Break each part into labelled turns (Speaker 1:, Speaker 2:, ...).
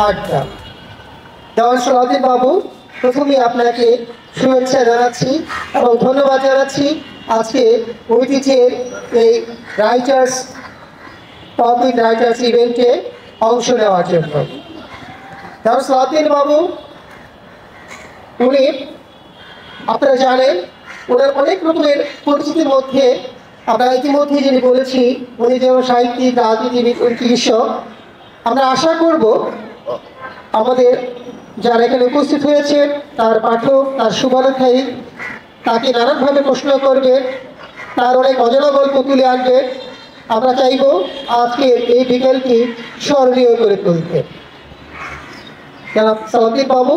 Speaker 1: আড্ডা। দেওয়ান সালাউদ্দিন বাবু, প্রথমে আপনাকে শুভেচ্ছা জানাচ্ছি এবং ধন্যবাদ জানাচ্ছি আজকে ঐতিহ্যের এই রাইটার্স টপিক রাইটার্স ইভেন্টে অংশ নেওয়ার জন্য। দেওয়ান সালাউদ্দিন বাবু, উনি আপনারা জানেন ওনার অনেক রকমের পরিচিতির মধ্যে আমরা ইতিমধ্যে যিনি বলেছি উনি যেমন সাহিত্যিক, রাজনীতিবিদ, চিকিৎসক। আমরা আশা করব আমাদের যারা এখানে উপস্থিত হয়েছে তার পাঠক, তার শুভানুধ্যায়ী তাকে নানানভাবে প্রশ্ন করবে, তার অনেক অজানা গল্প তুলে আনবে। আমরা চাইব আজকের এই বিকেলটি স্মরণীয় করে তুলতে। জনাব সালাউদ্দিন বাবু,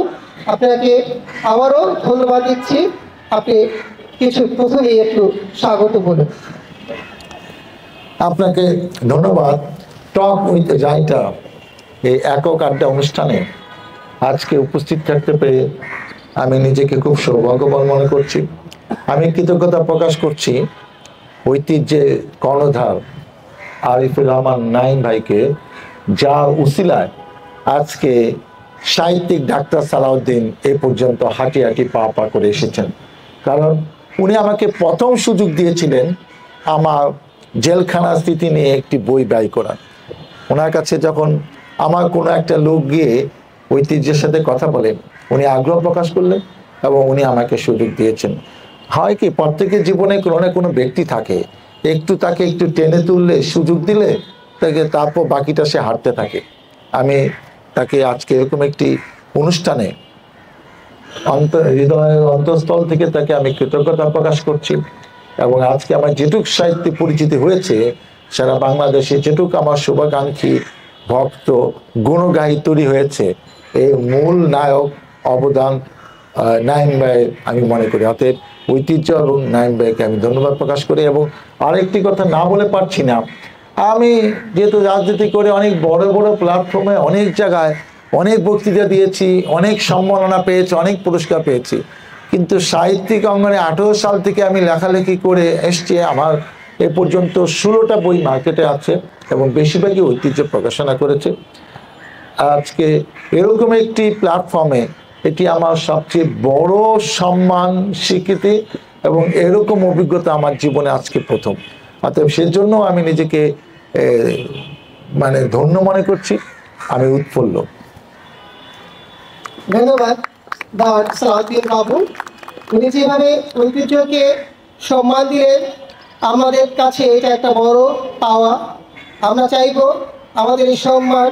Speaker 1: আপনাকে আবারও ধন্যবাদ দিচ্ছি। আপনি কিছু প্রথমেই একটু স্বাগত বলুন।
Speaker 2: আপনাকে ধন্যবাদ। টক উইথ রাইটার এই একক আড্ডা অনুষ্ঠানে আজকে উপস্থিত থাকতে পেরে আমি নিজেকে খুব সৌভাগ্যবান মনে করছি। আমি কৃতজ্ঞতা প্রকাশ করছি ঐতিহ্যের কর্ণধার আরিফুর রহমান নাঈম ভাইকে, যার উসিলায় আজকে সাহিত্যিক ডাক্তার সালাউদ্দিন এ পর্যন্ত হাঁটি হাঁটি পা পা করে এসেছেন। কারণ উনি আমাকে প্রথম সুযোগ দিয়েছিলেন আমার জেলখানা স্মৃতি নিয়ে একটি বই ব্যয় করার। ওনার কাছে যখন আমার কোনো একটা লোক গিয়ে ঐতিহ্যের সাথে কথা বলেন, উনি আগ্রহ প্রকাশ করলেন এবং উনি আমাকে সুযোগ দিয়েছেন। হয় কি, প্রত্যেকের জীবনে কোনো না কোনো ব্যক্তি থাকে, তাকে একটু টেনে তুললে, সুযোগ দিলে তারপর বাকিটা সে হাঁটতে থাকে। আমি তাকে আজকে এরকম একটি অনুষ্ঠানে হৃদয়ের অন্তঃস্থল থেকে তাকে আমি কৃতজ্ঞতা প্রকাশ করছি। এবং আজকে আমার যেটুক সাহিত্যে পরিচিতি হয়েছে সারা বাংলাদেশে, যেটুক আমার শুভাকাঙ্ক্ষী ভক্ত গুণগাহী তৈরি হয়েছে, এই মূল নায়ক অবদান নাঈম ভাইয়ের আমি মনে করি। অতএব ঐতিহ্য এবং নাঈম ভাইকে আমি ধন্যবাদ প্রকাশ করি। এবং আরেকটি কথা না বলে পারছি না, আমি যেহেতু রাজনীতি করে অনেক বড় বড় প্ল্যাটফর্মে অনেক জায়গায় অনেক বক্তৃতা দিয়েছি, অনেক সম্মাননা পেয়েছি, অনেক পুরস্কার পেয়েছি, কিন্তু সাহিত্যিক অঙ্গনে 18 সাল থেকে আমি লেখালেখি করে এসছি। আমার এ পর্যন্ত 16টা বই মার্কেটে আছে এবং বেশিরভাগই ঐতিহ্য প্রকাশনা করেছে। আজকে এরকম একটি প্ল্যাটফর্মে এটি আমার সবচেয়ে বড় সম্মান, স্বীকৃতি এবং এরকম অভিজ্ঞতা আমার জীবনে আজকে প্রথম। অতএব সেজন্য আমি নিজেকে ধন্য মনে করছি, আমি উৎফুল্ল।
Speaker 1: ধন্যবাদ দেওয়ান সালাউদ্দিন বাবু। উনি যেভাবে ঐতিহ্যকে সম্মান দিলেন, আমাদের কাছে এটা একটা বড় পাওয়া। আমরা চাইব আমাদের এই সম্মান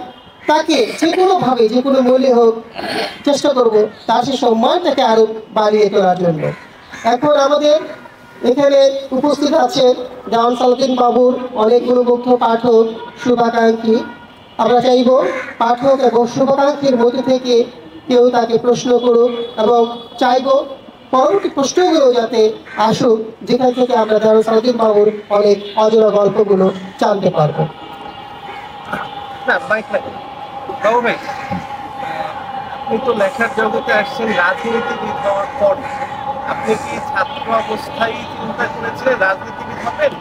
Speaker 1: তাকে যে কোনোভাবে, যে কোনো মূল্যে হোক চেষ্টা করব তার সেই সম্মানটাকে আরও বাড়িয়ে তোলার জন্য। এখন আমাদের এখানে উপস্থিত আছেন দেওয়ান সালাউদ্দিন বাবুর অনেকগুলো মুগ্ধ পাঠক, শুভাকাঙ্ক্ষী। আমরা চাইব পাঠক এবং শুভাকাঙ্ক্ষীর মধ্যে থেকে কেউ তাকে প্রশ্ন করুক এবং চাইব পরবর্তী প্রশ্নগুলো যাতে আসুক, যেখান থেকে আমরা দেওয়ান সালাউদ্দিন বাবুর অনেক অজানা গল্পগুলো জানতে পারবো।
Speaker 3: আপনি তো লেখার জগতে আসছেন রাজনীতিবিদ হওয়ার পর। আপনি কি ছাত্র অবস্থায় চিন্তা করেছিলেন রাজনীতিবিদ হবেন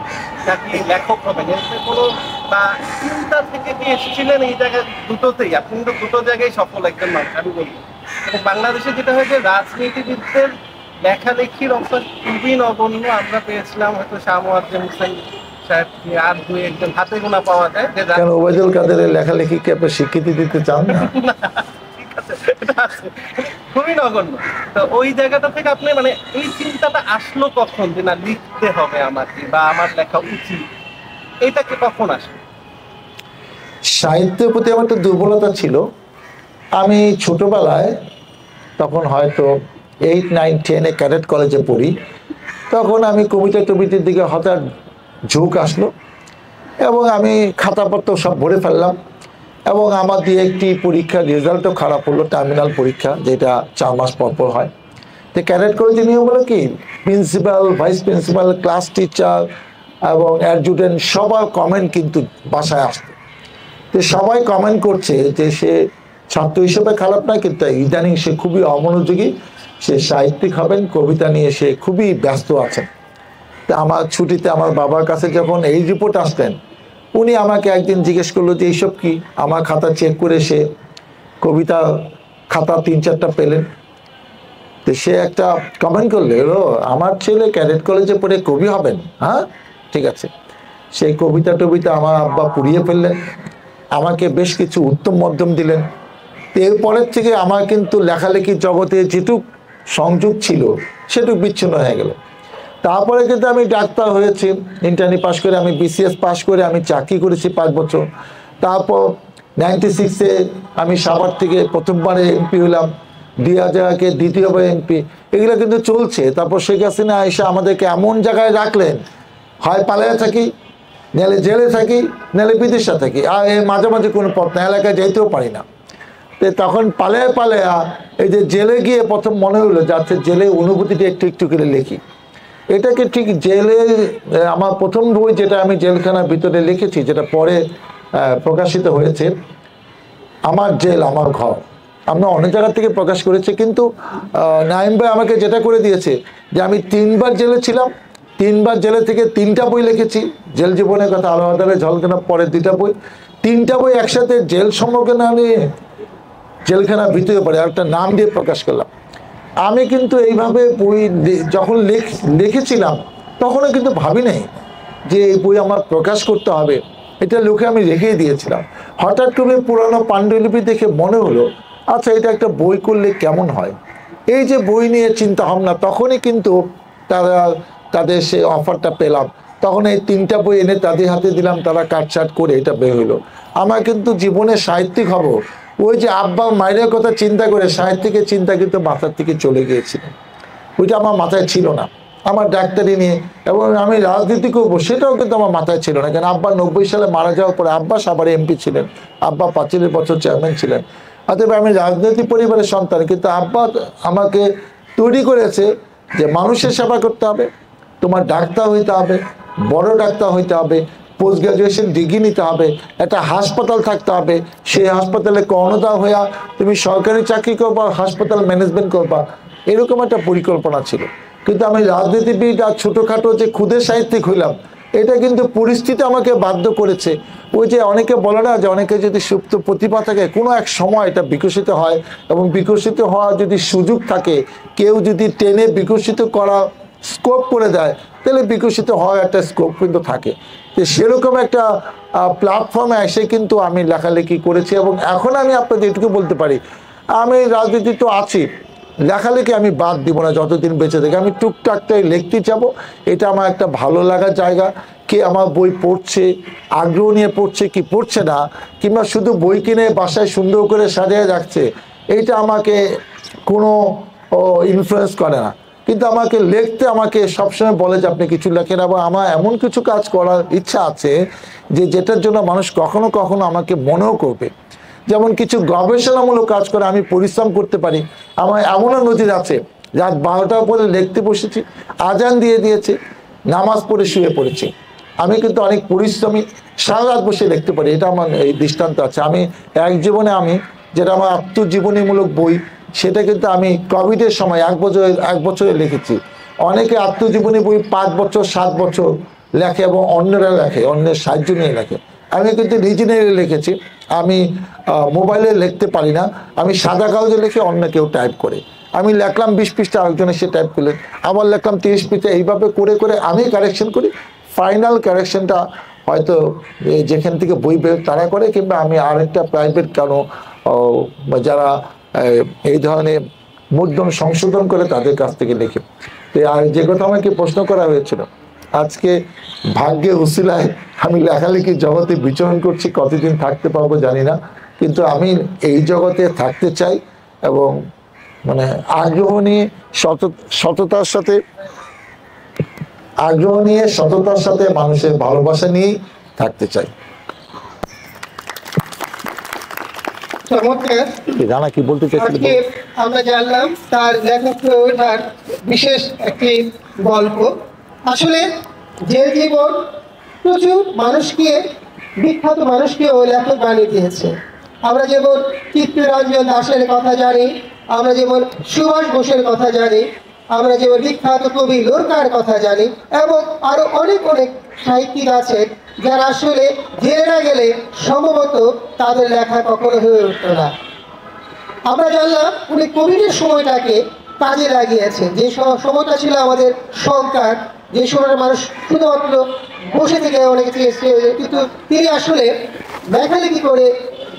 Speaker 3: নাকি লেখক হবেন? এতে কোনো বা চিন্তা থেকে কি এসেছিলেন এই জায়গায় দুটোতেই? আপনি কিন্তু দুটো জায়গায় সফল একজন মানুষ আমি বলি। এবং বাংলাদেশে যেটা হয়েছে, রাজনীতিবিদদের লেখালেখির অবস্থা খুবই নগণ্য। আমরা পেয়েছিলাম হয়তো শাহ মোয়াজ্জেম হোসেন সাহেবকে, আর দুই একজন হাতে গোনা পাওয়া যায়।
Speaker 2: কেন ওবায়দুল কাদেরের লেখালেখিকে আপনি স্বীকৃতি দিতে চান না?
Speaker 3: ঠিক আছে, এটা আছে, খুবই নগণ্য। তো ওই জায়গাটা থেকে আপনি এই চিন্তাটা আসলো কখন যে না লিখতে হবে আমাকে বা আমার লেখা উচিত, এইটাকে কখন আসলো?
Speaker 2: সাহিত্যের প্রতি আমার একটা দুর্বলতা ছিল। আমি ছোটবেলায়, তখন হয়তো 8, 9, 10-এ ক্যাডেট কলেজে পড়ি, তখন আমি কবিতা টবিতার দিকে হঠাৎ ঝোঁক আসলো এবং আমি খাতাপত্র সব ভরে ফেললাম। এবং আমার দিয়ে একটি পরীক্ষার রেজাল্টও খারাপ হলো, টার্মিনাল পরীক্ষা, যেটা 4 মাস পর হয়। তো ক্যাডেট কলেজে নিয়ম হলো কি, principal, vice principal, class teacher এবং অ্যাডজুটেন্ট সবার কমেন্ট কিন্তু বাসায় আসতো। তো সবাই কমেন্ট করছে যে সে ছাত্র হিসেবে খারাপ না, কিন্তু ইদানিং সে খুবই অমনোযোগী, সে সাহিত্যিক হবেন, কবিতা নিয়ে সে খুবই ব্যস্ত আছেন। তা আমার ছুটিতে আমার বাবার কাছে যখন এই রিপোর্ট আসতেন, উনি আমাকে একদিন জিজ্ঞেস করলো যে এইসব কি। আমার খাতা চেক করে সে কবিতা খাতা 3-4টা পেলেন। তো সে একটা কমেন্ট করলে, আমার ছেলে ক্যাডেট কলেজে পড়ে কবি হবেন, হ্যাঁ ঠিক আছে। সেই কবিতা টবিতা আমার আব্বা পুড়িয়ে ফেললেন, আমাকে বেশ কিছু উত্তম মধ্যম দিলেন। এরপরের থেকে আমার কিন্তু লেখালেখির জগতে যেটুক সংযোগ ছিল সেটুক বিচ্ছিন্ন হয়ে গেল। তারপরে কিন্তু আমি ডাক্তার হয়েছি, ইন্টার্নি পাশ করে, আমি বিসিএস পাশ করে আমি চাকরি করেছি 5 বছর। তারপর 96-এ আমি সাভার থেকে প্রথমবারে এমপি হলাম, 2000-এ দ্বিতীয়বার এমপি। এগুলো কিন্তু চলছে। তারপর শেখ হাসিনা এসে আমাদেরকে এমন জায়গায় রাখলেন, হয় পালিয়ে থাকি, নাহলে জেলে থাকি, নাহলে বিদেশে থাকি, আর এর মাঝামাঝি কোনো পথ না, এলাকায় যাইতেও পারি না। তো তখন পালিয়ে এই যে জেলে গিয়ে প্রথম মনে হলো যাচ্ছে জেলে অনুভূতিটা একটু একটু করে লিখি। এটাকে ঠিক জেলে আমার প্রথম বই যেটা আমি জেলখানার ভিতরে লিখেছি, যেটা পরে প্রকাশিত হয়েছে, আমার জেল আমার ঘর। আমরা অনেক জায়গা থেকে প্রকাশ করেছি, কিন্তু নাইম ভাই আমাকে যেটা করে দিয়েছে যে আমি 3বার জেলে ছিলাম, 3বার জেলে থেকে 3টা বই লিখেছি। জেল জীবনের কথা, আলো আদালে ঝলকানা, পরে 2টা বই, 3টা বই একসাথে জেল সম্পর্কে না নিয়ে জেলখানার ভিতরে পড়ে একটা নাম দিয়ে প্রকাশ করলাম। আমি কিন্তু এইভাবে বই যখন লিখেছিলাম তখনও কিন্তু ভাবি নাই যে এই বই আমার প্রকাশ করতে হবে, এটা লিখে আমি রেখেই দিয়েছিলাম। হঠাৎ করে পুরানো পাণ্ডুলিপি দেখে মনে হলো আচ্ছা এটা একটা বই করলে কেমন হয়। এই যে বই নিয়ে চিন্তা ভাবনা, তখনই কিন্তু তাদের সেই অফারটা পেলাম। তখন এই 3টা বই এনে তাদের হাতে দিলাম, তারা কাটছাট করে এটা বের হইলো। আমার কিন্তু জীবনে সাহিত্যিক হব, ওই যে আব্বা মায়ের কথা চিন্তা করে সাহিত্যিকের চিন্তা কিন্তু মাথার থেকে চলে গিয়েছিল, ওইটা আমার মাথায় ছিল না। আমার ডাক্তারি নিয়ে এবং আমি রাজনীতি করবো সেটাও কিন্তু আমার মাথায় ছিল না, কারণ আব্বা 90 সালে মারা যাওয়ার পরে আব্বা সাভারে এমপি ছিলেন, আব্বা 45 বছর চেয়ারম্যান ছিলেন। অতএব আমি রাজনৈতিক পরিবারের সন্তান, কিন্তু আব্বা আমাকে তৈরি করেছে যে মানুষের সেবা করতে হবে, তোমার ডাক্তার হইতে হবে, বড় ডাক্তার হইতে হবে, পোস্ট গ্রাজুয়েশন ডিগ্রি নিতে হবে, একটা হাসপাতাল থাকতে হবে, সেই হাসপাতালে কর্ণধার হইয়া তুমি সরকারি চাকরি করবা, হাসপাতাল ম্যানেজমেন্ট করবা, এরকম একটা পরিকল্পনা ছিল। কিন্তু আমি রাজনীতিবিদ আর ছোটোখাটো যে ক্ষুদে সাহিত্যিক হইলাম, এটা কিন্তু পরিস্থিতি আমাকে বাধ্য করেছে। ওই যে অনেকে বলে না যে অনেকে যদি সুপ্ত প্রতিভা থাকে কোনো এক সময় এটা বিকশিত হয়, এবং বিকশিত হওয়ার যদি সুযোগ থাকে, কেউ যদি টেনে বিকশিত করা স্কোপ করে দেয়, তাহলে বিকশিত হওয়ার একটা স্কোপ কিন্তু থাকে। তো সেরকম একটা প্ল্যাটফর্মে এসে কিন্তু আমি লেখালেখি করেছি, এবং এখন আমি আপনাদের এটুকু বলতে পারি আমি রাজনীতি তো আছি, লেখালেখি আমি বাদ দিব না যতদিন বেঁচে থাকি। আমি টুকটাকটাই লিখতে যাব, এটা আমার একটা ভালো লাগার জায়গা। কে আমার বই পড়ছে, আগ্রহ নিয়ে পড়ছে কি পড়ছে না, কিংবা শুধু বই কিনে বাসায় সুন্দর করে সাজিয়ে রাখছে, এইটা আমাকে কোনো ইনফ্লুয়েন্স করে না। কিন্তু আমাকে লিখতে আমাকে সবসময় বলে যে আপনি কিছু লেখেন, এবং আমার এমন কিছু কাজ করার ইচ্ছা আছে যেটার জন্য মানুষ কখনো কখনো আমাকে মনেও করবে। যেমন কিছু গবেষণামূলক কাজ করে আমি পরিশ্রম করতে পারি। আমার এমনও নজির আছে, রাত 12টার পরে লিখতে বসেছি, আজান দিয়ে দিয়েছে, নামাজ পড়ে শুয়ে পড়েছি। আমি কিন্তু অনেক পরিশ্রমী, সারা রাত বসে লিখতে পারি, এটা আমার এই দৃষ্টান্ত আছে। আমি এক জীবনে আমি যেটা আমার আত্মজীবনীমূলক বই, সেটা কিন্তু আমি কোভিডের সময় 1 বছরে লিখেছি। অনেকে আত্মজীবনী বই 5 বছর 7 বছর লেখে, এবং অন্যরা লেখে, অন্যের সাহায্য নিয়ে লেখে। আমি কিন্তু নিজে লিখেছি। আমি মোবাইলে লিখতে পারি না, আমি সাদা কাগজে লিখে অন্য কেউ টাইপ করে। আমি লিখলাম 20 পৃষ্ঠা, আরেকজনে সে টাইপ করলেন, আবার লিখলাম 30 পৃষ্ঠা, এইভাবে করে করে আমি কারেকশন করি। ফাইনাল কারেকশনটা হয়তো যেখান থেকে বই বের তারা করে, কিংবা আমি আরেকটা প্রাইভেট যারা এই ধরনের মুদ্রণ সংশোধন করে তাদের কাছ থেকে লিখি। তো আর যে কথা আমাকে প্রশ্ন করা হয়েছিল, আজকে ভাগ্যে উসিলায় আমি লেখালেখির জগতে বিচরণ করছি, কতদিন থাকতে পারবো জানি না, কিন্তু আমি এই জগতে থাকতে চাই, এবং মানে আগ্রহ নিয়ে সততার সাথে মানুষের ভালোবাসা নিয়েই থাকতে চাই।
Speaker 1: চমৎকার।
Speaker 2: রানা কি বলতে চাইছিল?
Speaker 1: আজকে আমরা জানলাম তার লেখক হয়ে ওঠার বিশেষ একটি গল্প। আসলে যে জীবন প্রচুর মানুষকে, বিখ্যাত মানুষকে ও লেখক বানিয়ে দিয়েছে। আমরা যেমন চিত্তরঞ্জন দাশের কথা জানি, আমরা যেমন সুভাষ বোসের কথা জানি, আমরা যেমন বিখ্যাত কবি লোরকার কথা জানি, এবং আরো অনেক অনেক সাহিত্যিক আছেন যারা আসলে জেনে না গেলে সম্ভবত তাদের লেখা কখনো হয়ে উঠত না। আমরা জানলাম উনি কোভিডের সময়টাকে কাজে লাগিয়েছেন, যে সময়টা ছিল আমাদের সংকট, যে সময়টা মানুষ শুধুমাত্র বসে থেকে অনেক চেয়েছে, কিন্তু তিনি আসলে লেখালেখি করে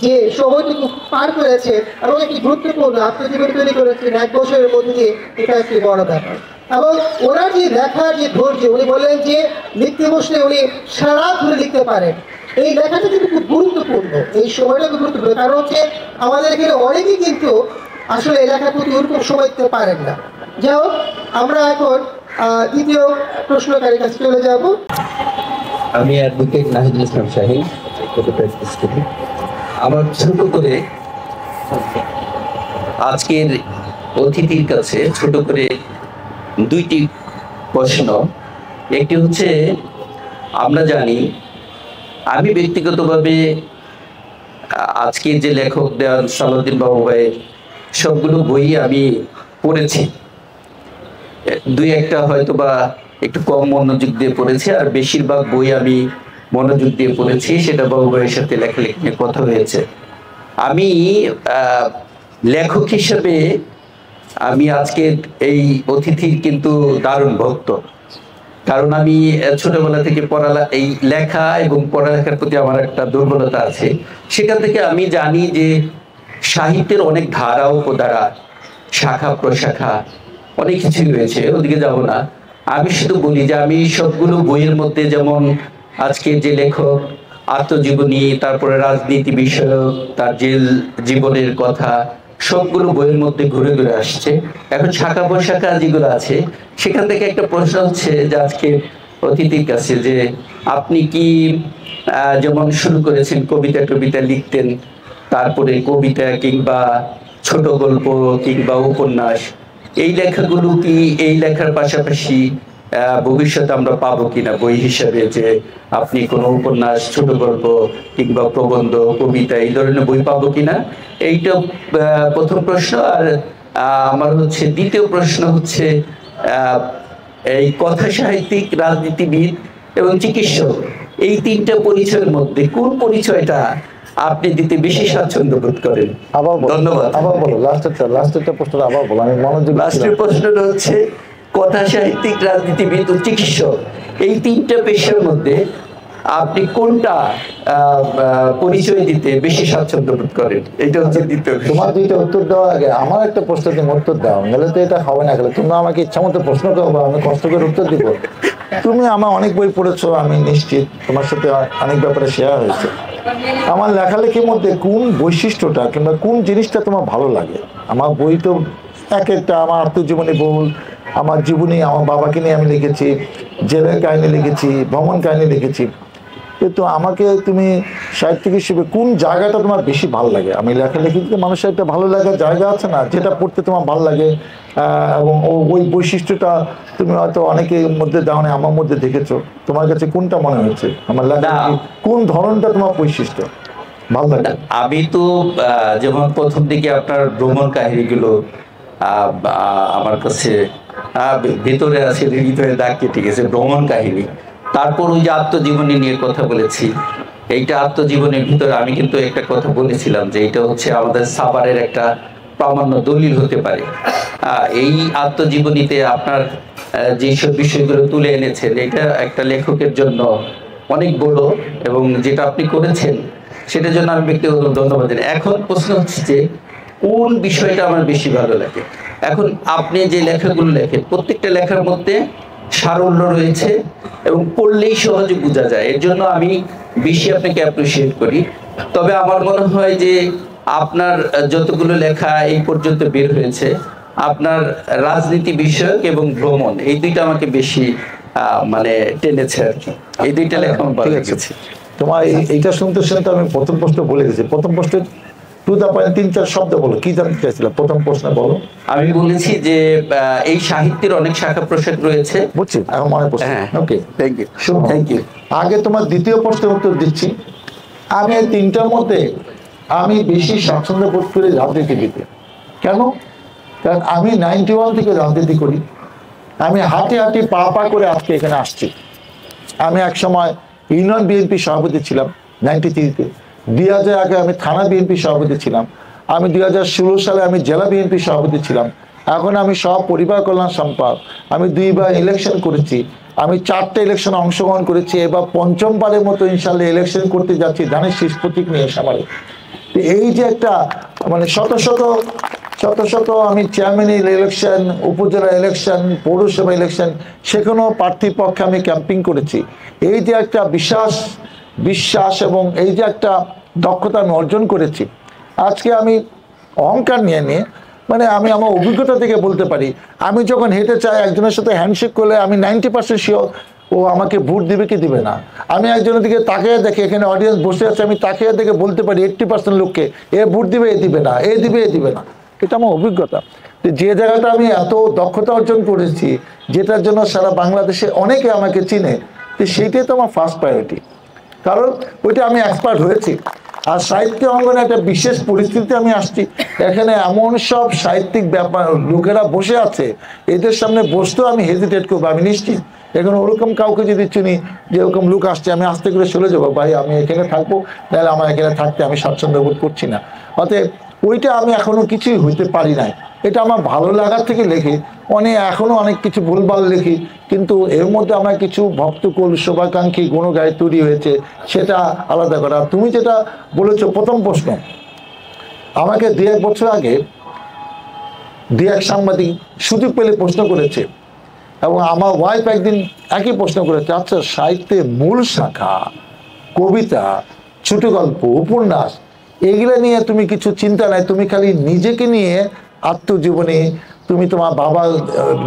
Speaker 1: যে সময়টুকু পার করেছে এবং একটি গুরুত্বপূর্ণ আত্মজীবনী তৈরি করেছেন 1 বছরের মধ্যে দিয়ে, এটা একটি বড় ব্যাপার। এবং ওনার যে লেখার যে ধৈর্য, উনি বললেন যে লিখতে বসলে উনি সারা রাত ধরে লিখতে পারেন। এই লেখাটা কিন্তু খুব গুরুত্বপূর্ণ, এই সময়টা খুব গুরুত্বপূর্ণ, কারণ হচ্ছে আমাদের এখানে অনেকেই কিন্তু আসলে এই লেখার প্রতি ওরকম সময় দিতে পারেন না। যাই হোক, আমরা এখন দ্বিতীয় প্রশ্নকারীর কাছে চলে যাব।
Speaker 4: আমি অ্যাডভোকেট নাহিদুল ইসলাম শাহীন, প্র্যাকটিস করি। আমার ছোট করে আজকের অতিথির কাছে ছোট করে 2টি প্রশ্ন। একটি হচ্ছে, আমরা জানি, আমি ব্যক্তিগতভাবে আজকের যে লেখক দেওয়ান সালাউদ্দিন বাবু ভাইয়ের সবগুলো বই আমি পড়েছি। 2-1টা হয়তো বা একটু কম মনোযোগ দিয়ে পড়েছি, আর বেশিরভাগ বই আমি মনোযোগ দিয়ে পড়েছি। সেটা বাবু ভাইয়ের সাথে লেখালেখি নিয়ে কথা হয়েছে। আমি লেখক হিসেবে আমি আজকে এই অতিথির কিন্তু দারুণ ভক্ত, কারণ আমি ছোটবেলা থেকে এই লেখা এবং পড়ালেখার প্রতি আমার একটা দুর্বলতা আছে। সেখান থেকে আমি জানি যে সাহিত্যের অনেক ধারা উপধারা, শাখা প্রশাখা অনেক কিছুই রয়েছে, ওদিকে যাব না। আমি শুধু বলি যে আমি সবগুলো বইয়ের মধ্যে, যেমন আজকে যে লেখক আত্মজীবনী, তারপরে রাজনীতি বিষয়ক, তার জেল জীবনের কথা, সবগুলো বইয়ের মধ্যে ঘুরে ঘুরে আসছে। এখন শাখা প্রশাখা যেগুলো আছে, সেখান থেকে একটা প্রশ্ন হচ্ছে যে আজকে অতিথির কাছে, যে আপনি কি যেমন শুরু করেছেন কবিতা লিখতেন, তারপরে কবিতা কিংবা ছোট গল্প কিংবা উপন্যাস, এই লেখাগুলো কি এই লেখার পাশাপাশি ভবিষ্যতে আমরা পাবো কিনা বই হিসাবে, যে আপনি কোনো উপন্যাস, ছোট গল্প কিংবা প্রবন্ধ, কবিতা এই ধরনের বই পাবো কিনা, এইটা প্রথম প্রশ্ন। আর আমার হচ্ছে দ্বিতীয় প্রশ্ন হচ্ছে, এই কথা সাহিত্যিক, রাজনীতিবিদ এবং চিকিৎসক, এই 3টা পরিচয়ের মধ্যে কোন পরিচয়টা আপনি দিতে বেশি স্বাচ্ছন্দ্য বোধ করেন?
Speaker 2: আবার বলো,
Speaker 4: ধন্যবাদ।
Speaker 2: আবার বলো, লাস্টেরটা প্রশ্নটা আবার বলো, আমি মনোযোগ।
Speaker 4: লাস্টের প্রশ্নটা হচ্ছে, কথা সাহিত্যিক, রাজনীতিবিদ ও চিকিৎসক, এই 3টা পেশার মধ্যে আপনি কোনটা পরিচয় দিতে বেশি স্বাচ্ছন্দ্য বোধ করেন? এটা হচ্ছে দ্বিতীয়।
Speaker 2: তোমার 2টা উত্তর দেওয়ার আগে আমার একটা প্রশ্ন তুমি উত্তর দাও, নাহলে তো এটা হবে না। গেলে তুমি আমাকে ইচ্ছা মতো প্রশ্ন করবো, আমি কষ্ট করে উত্তর দিব। তুমি আমার অনেক বই পড়েছো, আমি নিশ্চিত তোমার সাথে অনেক ব্যাপারে শেয়ার হয়েছে। আমার লেখালেখির মধ্যে কোন বৈশিষ্ট্যটা কিংবা কোন জিনিসটা তোমার ভালো লাগে? আমার বই তো একটা, আমার আত্মজীবনী বল, আমার জীবনী, আমার বাবাকে নিয়ে আমি লিখেছি, জেলের কাহিনী লিখেছি, ভ্রমণ কাহিনী লিখেছি। কিন্তু আমাকে তুমি সাহিত্যিক হিসেবে কোন জায়গাটা তোমার বেশি ভালো লাগে? আমি লেখালেখিতে মানুষের একটা ভালো লাগার জায়গা আছে না, যেটা পড়তে তোমার ভালো লাগে, এবং ওই বৈশিষ্ট্যটা তুমি হয়তো অনেকের মধ্যে দাও না, আমার মধ্যে দেখেছো। তোমার কাছে কোনটা মনে হয়েছে আমার লেখালেখি, কোন ধরনটা তোমার বৈশিষ্ট্য ভালো লাগে?
Speaker 4: আমি তো যেমন প্রথম দিকে আপনার ভ্রমণ কাহিনীগুলো আমার কাছে ভিতরে আছে, হৃদয়ে দাগ কেটে গেছে, ভ্রমণ কাহিনী। তারপর ওই যে আত্মজীবনী নিয়ে কথা বলেছি, এইটা আত্মজীবনের ভিতরে আমি কিন্তু একটা কথা বলেছিলাম যে এটা হচ্ছে আমাদের সাভারের একটা প্রামাণ্য দলিল হতে পারে। এই আত্মজীবনীতে আপনার যেসব বিষয়গুলো তুলে এনেছেন, এটা একটা লেখকের জন্য অনেক বড়, এবং যেটা আপনি করেছেন সেটার জন্য আমি ব্যক্তিগত ধন্যবাদ জানাই। এখন প্রশ্ন হচ্ছে যে কোন বিষয়টা আমার বেশি ভালো লাগে। এখন আপনি যে লেখাগুলো লেখেন, প্রত্যেকটা লেখার মধ্যে সারল্য রয়েছে এবং পড়লেই সহজে বোঝা যায়, এর জন্য আমি বেশি আপনাকে অ্যাপ্রিসিয়েট করি। তবে আমার মনে হয় যে আপনার যতগুলো লেখা এই পর্যন্ত বের হয়েছে, আপনার রাজনীতি বিষয়ক এবং ভ্রমণ, এই 2টা আমাকে বেশি মানে টেনেছে আর কি। এই 2টা লেখা আমার ভালো লেগেছে।
Speaker 2: তোমার এইটা শুনতে শুনতে আমি প্রথম প্রশ্ন বলে গেছি। প্রথম প্রশ্নের 3-4 শব্দ বলো, কি জানতে চাইছিলাম প্রথম প্রশ্ন বলো।
Speaker 4: আমি বলেছি যে এই সাহিত্যের অনেক শাখা প্রশাখ রয়েছে।
Speaker 2: বুঝছি, এখন মনে পড়ছে। ওকে,
Speaker 4: থ্যাংক ইউ, থ্যাংক ইউ।
Speaker 2: আগে তোমার দ্বিতীয় প্রশ্নের উত্তর দিচ্ছি। আমি এই 3টার মধ্যে আমি বেশি স্বাচ্ছন্দ্য বোধ করি রাজনীতিবিদে। কেন? কারণ আমি 91 থেকে রাজনীতি করি। আমি হাঁটি হাঁটি পা পা করে আজকে এখানে আসছি। আমি এক সময় ইউনিয়ন বিএনপি সভাপতি ছিলাম 93-তে। 2000 আগে আমি থানা বিএনপি সভাপতি ছিলাম। আমি 2016 সালে আমি জেলা বিএনপি সভাপতি ছিলাম, এখন আমি সব পরিবার কল্যাণ সম্পাদক। আমি 2 বার ইলেকশন করেছি, আমি 4টে ইলেকশনে অংশগ্রহণ করেছি, এবার 5মবারের মতো ইনশাল্লাহ ইলেকশন করতে যাচ্ছি ধানের শীষ প্রতীক নিয়ে সামারে। এই যে একটা মানে শত শত আমি চেয়ারম্যান ইলেকশন, উপজেলা ইলেকশন, পৌরসভা ইলেকশন, সেখানেও প্রার্থীর পক্ষে আমি ক্যাম্পিং করেছি। এই যে একটা বিশ্বাস এবং এই যে একটা দক্ষতা আমি অর্জন করেছি, আজকে আমি অহংকার নিয়ে মানে আমি আমার অভিজ্ঞতা থেকে বলতে পারি, আমি যখন হেঁটে চাই একজনের সাথে হ্যান্ডশেক করলে আমি 90% শিওর ও আমাকে ভোট দিবে কি দিবে না। আমি একজনের দিকে তাকিয়ে দেখে, এখানে অডিয়েন্স বসে আছে, আমি তাকিয়ে দেখে বলতে পারি 80% লোককে এ ভোট দিবে, এ দিবে না, এ দিবে, এ দিবে না। এটা আমার অভিজ্ঞতা। যে জায়গাটা আমি এত দক্ষতা অর্জন করেছি, যেটার জন্য সারা বাংলাদেশে অনেকে আমাকে চিনে, তো সেইটাই তো আমার ফার্স্ট প্রায়োরিটি, কারণ ওইটা আমি এক্সপার্ট হয়েছি। আর সাহিত্য অঙ্গনে একটা বিশেষ পরিস্থিতিতে আমি আসছি, এখানে এমন সব সাহিত্যিক ব্যাপার লোকেরা বসে আছে, এদের সামনে বসতেও আমি হেজিটেট করবো। আমি নিশ্চিত এখন ওরকম কাউকে যদি চিনি যে ওরকম লোক আসছে, আমি আস্তে করে চলে যাবো, ভাই আমি এখানে থাকবো, নাহলে আমার এখানে থাকতে আমি স্বাচ্ছন্দ্য বোধ করছি না। অতএব ওইটা আমি এখনো কিছুই হইতে পারি নাই, এটা আমার ভালো লাগার থেকে লেখি। এখনো অনেক কিছু ভুলভাল লিখি, কিন্তু এর মধ্যে আমার কিছু ভক্তকুল শুভাকাঙ্ক্ষী গুণগায় তৈরি হয়েছে, সেটা আলাদা করা। তুমি যেটা বলেছো প্রথম প্রশ্ন, আমাকে 2-1 বছর আগে 2-1 সাংবাদিক সুযোগ পেলে প্রশ্ন করেছে, এবং আমার ওয়াইফ একদিন একই প্রশ্ন করেছে, আচ্ছা সাহিত্যে মূল শাখা, কবিতা, ছোট গল্প, উপন্যাস, এগুলো নিয়ে তুমি কিছু চিন্তা নাই, তুমি খালি নিজেকে নিয়ে আত্মজীবনী, তুমি তোমার বাবার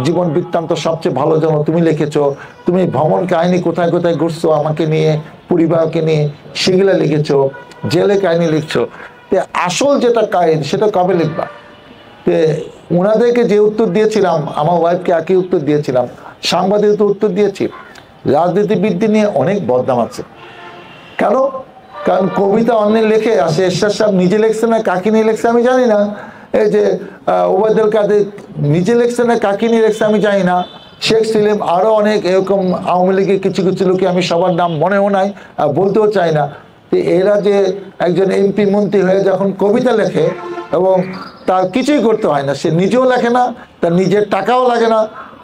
Speaker 2: জীবন বৃত্তান্ত সবচেয়ে ভালো জানো, তুমি লিখেছো, তুমি ভ্রমণ কাহিনী কোথায় কোথায় ঘুরছো আমাকে নিয়ে, পরিবারকে নিয়ে, সেগুলো লিখেছো, জেলে কাহিনী লিখছো, তো আসল যেটা কাহিনী সেটা কবে লিখবা? তো ওনাদেরকে যে উত্তর দিয়েছিলাম, আমার ওয়াইফকে একই উত্তর দিয়েছিলাম, সাংবাদিকদের উত্তর দিয়েছি, রাজনীতিবিদদের নিয়ে অনেক বদনাম আছে। কারণ কবিতা অন্যের লেখে আসে, এরশাদ সাহেব নিজে লেখছে না কাকে নিয়ে লেখছে আমি জানি না, এই যে ওবায়দুল কাদের নিজে লেখছে না কাকে নিয়ে লেখছে আমি জানি না, শেখ সেলিম, আরও অনেক এরকম আওয়ামী লীগের কিছু কিছু লোকে আমি সবার নাম মনেও নাই, বলতেও চাই না। তো এরা যে একজন এমপি মন্ত্রী হয়ে যখন কবিতা লেখে এবং তার কিছুই করতে হয় না, সে নিজেও লেখে না, তার নিজের টাকাও লাগে না,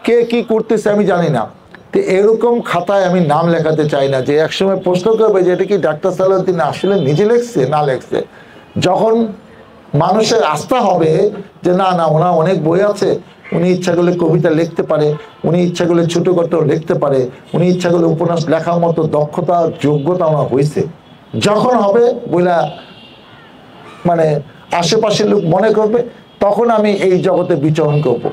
Speaker 2: কে কি করতেছে আমি জানি না, তো এরকম খাতায় আমি নাম লেখাতে চাই না যে একসময় প্রশ্ন করবে যে এটা কি ডাক্তার সালাউদ্দিন আসলে নিজে লেখছে না লেখছে। যখন মানুষের আস্থা হবে যে না না ওনার অনেক বই আছে, উনি ইচ্ছা করলে কবিতা লিখতে পারে, উনি ইচ্ছা করলে ছোট গল্প লিখতে পারে, উনি ইচ্ছা করলে উপন্যাস লেখার মতো দক্ষতা যোগ্যতা ওনার হয়েছে, যখন হবে বইলা মানে আশেপাশের লোক মনে করবে, তখন আমি এই জগতে বিচরণ করব।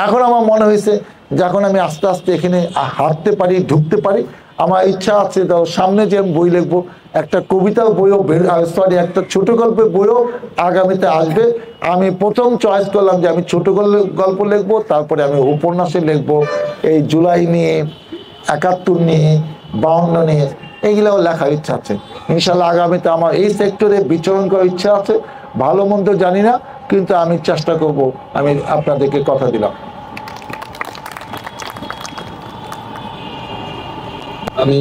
Speaker 2: এখন আমার মনে হয়েছে যখন আমি আস্তে আস্তে এখানে হাঁটতে পারি, ঢুকতে পারি, আমার ইচ্ছা আছে সামনে যে আমি বই লিখবো, একটা কবিতার বইও একটা ছোট গল্পের বইও আগামীতে আসবে। আমি প্রথম চয়েস করলাম যে আমি ছোট গল্প লিখবো, তারপরে আমি উপন্যাসে লিখবো, এই জুলাই নিয়ে, 71 নিয়ে, 52 নিয়ে, এইগুলাও লেখার ইচ্ছা আছে। ইনশাল্লাহ আগামীতে আমার এই সেক্টরে বিচরণ করার ইচ্ছা আছে। ভালো মন্দ জানি না, কিন্তু আমি চেষ্টা করব, আমি আপনাদেরকে কথা দিলাম।
Speaker 5: আমি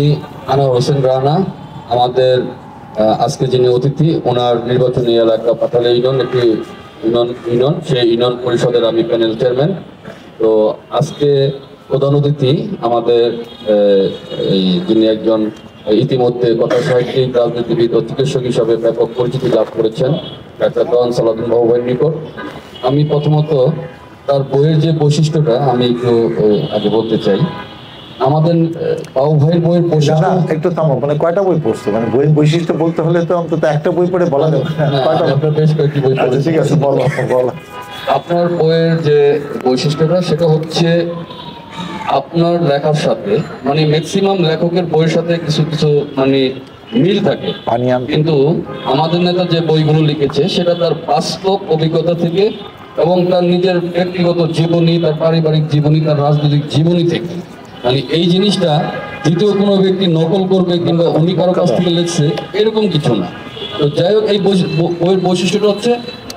Speaker 5: আনোয়ার হোসেন রানা, আমাদের আজকে যিনি অতিথি, ওনার নির্বাচনী এলাকা পাতালে ইউনিয়ন, একটি ইউনিয়ন, সেই ইউনিয়ন পরিষদের আমি প্যানেল চেয়ারম্যান। তো আজকে প্রধান অতিথি আমাদের যিনি একজন ইতিমধ্যে কথা সাহিত্যিক, রাজনীতিবিদ ও চিকিৎসক হিসাবে ব্যাপক পরিচিতি লাভ করেছেন, ডাক্তার দন সালাউদ্দিন বাবু ভাইয়ের নিকট। আমি প্রথমত তার বইয়ের যে বৈশিষ্ট্যটা আমি একটু আগে বলতে চাই। আমাদের বাবু ভাইয়ের বইয়ের বৈশিষ্ট্য
Speaker 2: একটু থামো, মানে কয়টা বই পড়ছো? মানে বইয়ের বৈশিষ্ট্য বলতে হলে তো অন্তত একটা বই পড়ে বলা যাবে।
Speaker 5: আপনার বেশ কয়েকটি বই পড়েছি।
Speaker 2: ঠিক আছে, বলো।
Speaker 5: আপনার বইয়ের যে বৈশিষ্ট্যটা সেটা হচ্ছে আপনার লেখার সাথে মানে ম্যাক্সিমাম লেখকের বইয়ের সাথে কিছু কিছু মানে মিল থাকে, কিন্তু আমাদের নেতা যে বইগুলো লিখেছে সেটা তার বাস্তব অভিজ্ঞতা থেকে এবং তার নিজের ব্যক্তিগত জীবনী, তার পারিবারিক জীবনী, তার রাজনৈতিক জীবনী থেকে। মানে এই জিনিসটা দ্বিতীয় কোনো ব্যক্তি নকল করবে কিংবা উনি কারো কাছ থেকে লিখছে এরকম কিছু না। তো যাই হোক, এই বইয়ের বৈশিষ্ট্যটা হচ্ছে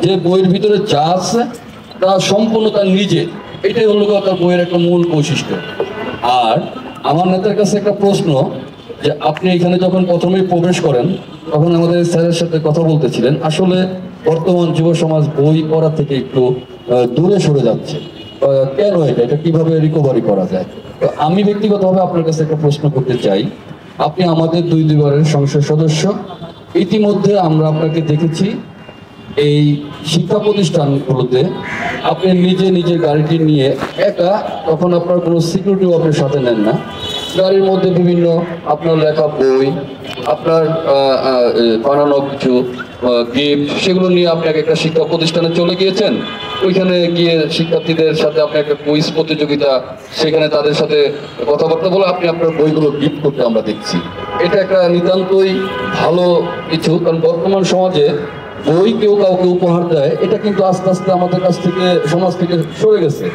Speaker 5: যে বইয়ের ভিতরে যা আছে তা সম্পূর্ণ তার নিজে, এটাই হলো তার বইয়ের একটা মূল বৈশিষ্ট্য। আর আমার নেতার কাছে একটা প্রশ্ন, যে আপনি এখানে যখন প্রথমেই প্রবেশ করেন তখন আমাদের স্যারের সাথে কথা বলতেছিলেন, আসলে বর্তমান যুব সমাজ বই পড়া থেকে একটু দূরে সরে যাচ্ছে। কেন এটা কিভাবে রিকভারি করা যায়? তো আমি ব্যক্তিগতভাবে আপনার কাছে একটা প্রশ্ন করতে চাই। আপনি আমাদের দুইবারের সংসদ সদস্য, ইতিমধ্যে আমরা আপনাকে দেখেছি এই শিক্ষা প্রতিষ্ঠানগুলোতে আপনি নিজে গাড়িটি নিয়ে একা, তখন আপনার কোনো সিকিউরিটিও আপনার সাথে নেন না, গাড়ির মধ্যে বিভিন্ন আপনার লেখা বই, আপনার বানানো কিছু গিফট, সেগুলো নিয়ে আপনি একটা শিক্ষা প্রতিষ্ঠানে চলে গিয়েছেন। ওইখানে গিয়ে শিক্ষার্থীদের সাথে আপনি একটা কুইজ প্রতিযোগিতা, সেখানে তাদের সাথে কথাবার্তা বলে আপনি আপনার বইগুলো গিফট করতে আমরা দেখছি। এটা একটা নিতান্তই ভালো কিছু, কারণ বর্তমান সমাজে বই কেউ কাউকে উপহার দেয়, এটা কিন্তু আস্তে আস্তে আমাদের কাছ থেকে, সমাজ থেকে সরে গেছে।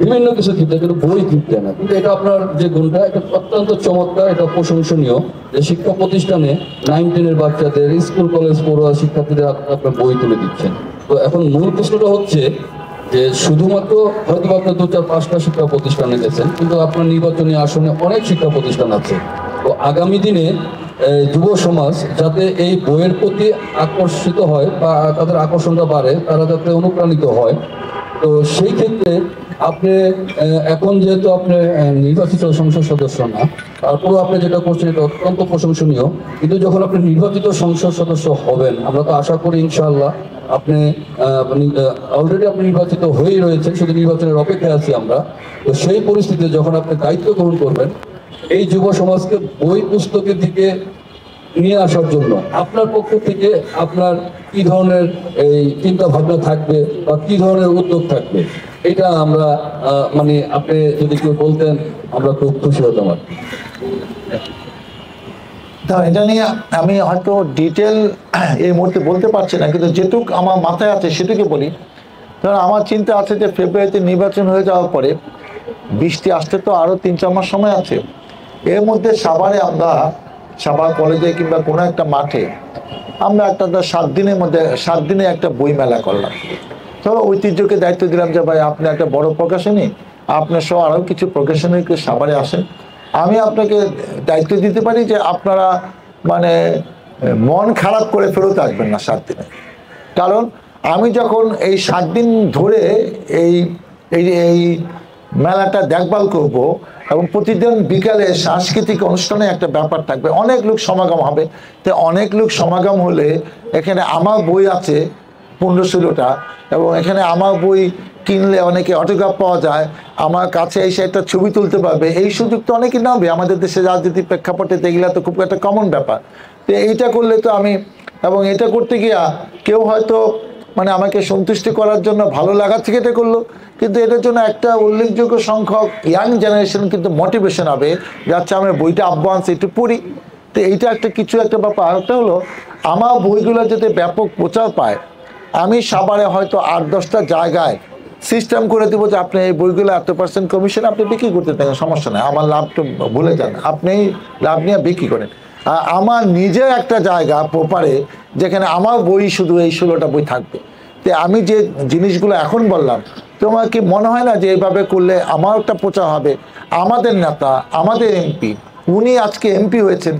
Speaker 5: বিভিন্ন কিছু ক্ষেত্রে কিন্তু বই কিনতে না, কিন্তু এটা আপনার যে গুণটা, এটা অত্যন্ত চমৎকার, এটা প্রশংসনীয় যে শিক্ষা প্রতিষ্ঠানে 9-10 বাচ্চাদের, স্কুল কলেজ পড়ুয়া শিক্ষার্থীদের আপনার বই তুলে দিচ্ছেন। তো এখন মূল প্রশ্নটা হচ্ছে যে শুধুমাত্র হয়তো আপনার 2-4-5টা শিক্ষা প্রতিষ্ঠানে গেছেন, কিন্তু আপনার নির্বাচনী আসনে অনেক শিক্ষা প্রতিষ্ঠান আছে। তো আগামী দিনে যুব সমাজ যাতে এই বইয়ের প্রতি আকর্ষিত হয় বা তাদের আকর্ষণটা বাড়ে, তারা যাতে অনুপ্রাণিত হয়, তো সেই ক্ষেত্রে আপনি এখন যেহেতু আপনি নির্বাচিত সংসদ সদস্য না, তারপরেও আপনি যেটা করছেন এটা অত্যন্ত প্রশংসনীয়। কিন্তু যখন আপনি নির্বাচিত সংসদ সদস্য হবেন, আমরা তো আশা করি ইনশাআল্লাহ আপনি অলরেডি আপনি নির্বাচিত হয়েই রয়েছেন, শুধু নির্বাচনের অপেক্ষায় আছি আমরা। তো সেই পরিস্থিতিতে যখন আপনি দায়িত্ব গ্রহণ করবেন, এই যুব সমাজকে বই পুস্তকের দিকে নিয়ে আসার জন্য আপনার পক্ষ থেকে আপনার কি ধরনের এই চিন্তা ভাবনা থাকবে বা কি ধরনের উদ্যোগ থাকবে, এটা আমরা মানে আপনি যদি কেউ বলতেন আমরা খুব খুশি হতাম আর কি।
Speaker 2: এটা নিয়ে আমি হয়তো ডিটেল এই মুহূর্তে বলতে পারছি না, কিন্তু যেটুক আমার মাথায় আছে সেটুকু বলি। কারণ আমার চিন্তা আছে যে ফেব্রুয়ারিতে নির্বাচন হয়ে যাওয়ার পরে বৃষ্টি আসতে তো আরও 3-4 মাস সময় আছে। এর মধ্যে সাভারে আমরা, সাভার কলেজে কিংবা কোনো একটা মাঠে আমরা একটা 7 দিনের মধ্যে 7 দিনে একটা বই মেলা করলাম। তো ঐতিহ্যকে দায়িত্ব দিলাম যে ভাই আপনি একটা বড় প্রকাশনী, আপনার সহ আরও কিছু প্রকাশনীকে সাভারে আসেন, আমি আপনাকে দায়িত্ব দিতে পারি যে আপনারা মানে মন খারাপ করে ফেরত আসবেন না 7 দিনে। কারণ আমি যখন এই 7 দিন ধরে এই এই এই মেলাটা দেখভাল করব এবং প্রতিদিন বিকালে সাংস্কৃতিক অনুষ্ঠানে একটা ব্যাপার থাকবে, অনেক লোক সমাগম হবে। তো অনেক লোক সমাগম হলে এখানে আমার বই আছে 15-16টা, এবং এখানে আমার বই কিনলে অনেকে অটোগ্রাফ পাওয়া যায়, আমার কাছে এসে একটা ছবি তুলতে পারবে। এই সুযোগ তো অনেকেই নেবে আমাদের দেশে রাজনীতির প্রেক্ষাপটে, এগুলা তো খুব একটা কমন ব্যাপার। তো এইটা করলে তো আমি, এবং এটা করতে গিয়া কেউ হয়তো মানে আমাকে সন্তুষ্টি করার জন্য ভালো লাগা থেকে এটা করলো, কিন্তু এটার জন্য একটা উল্লেখযোগ্য সংখ্যক ইয়াং জেনারেশন কিন্তু মোটিভেশন হবে, যাচ্ছে আমরা বইটা আহ্বান একটু পড়ি। তো এইটা একটা কিছু একটা ব্যাপার। আরেকটা হলো আমার বইগুলো যাতে ব্যাপক প্রচার পায়, আমি সাভারে হয়তো 8-10টা জায়গায় সিস্টেম করে দেবো যে আপনি এই বইগুলো এত % কমিশন আপনি বিক্রি করতে থাকেন, সমস্যা নেই, আমার লাভটা ভুলে যান, আপনি লাভ নিয়ে বিক্রি করেন। আমার নিজের একটা জায়গা প্রপারে যেখানে আমার বই শুধু এই 16টা বই থাকবে। তো আমি যে জিনিসগুলো এখন বললাম, তোমার কি মনে হয় না যে এইভাবে করলে আমার একটা প্রচার হবে? আমাদের নেতা, আমাদের এমপি, উনি আজকে এমপি হয়েছেন,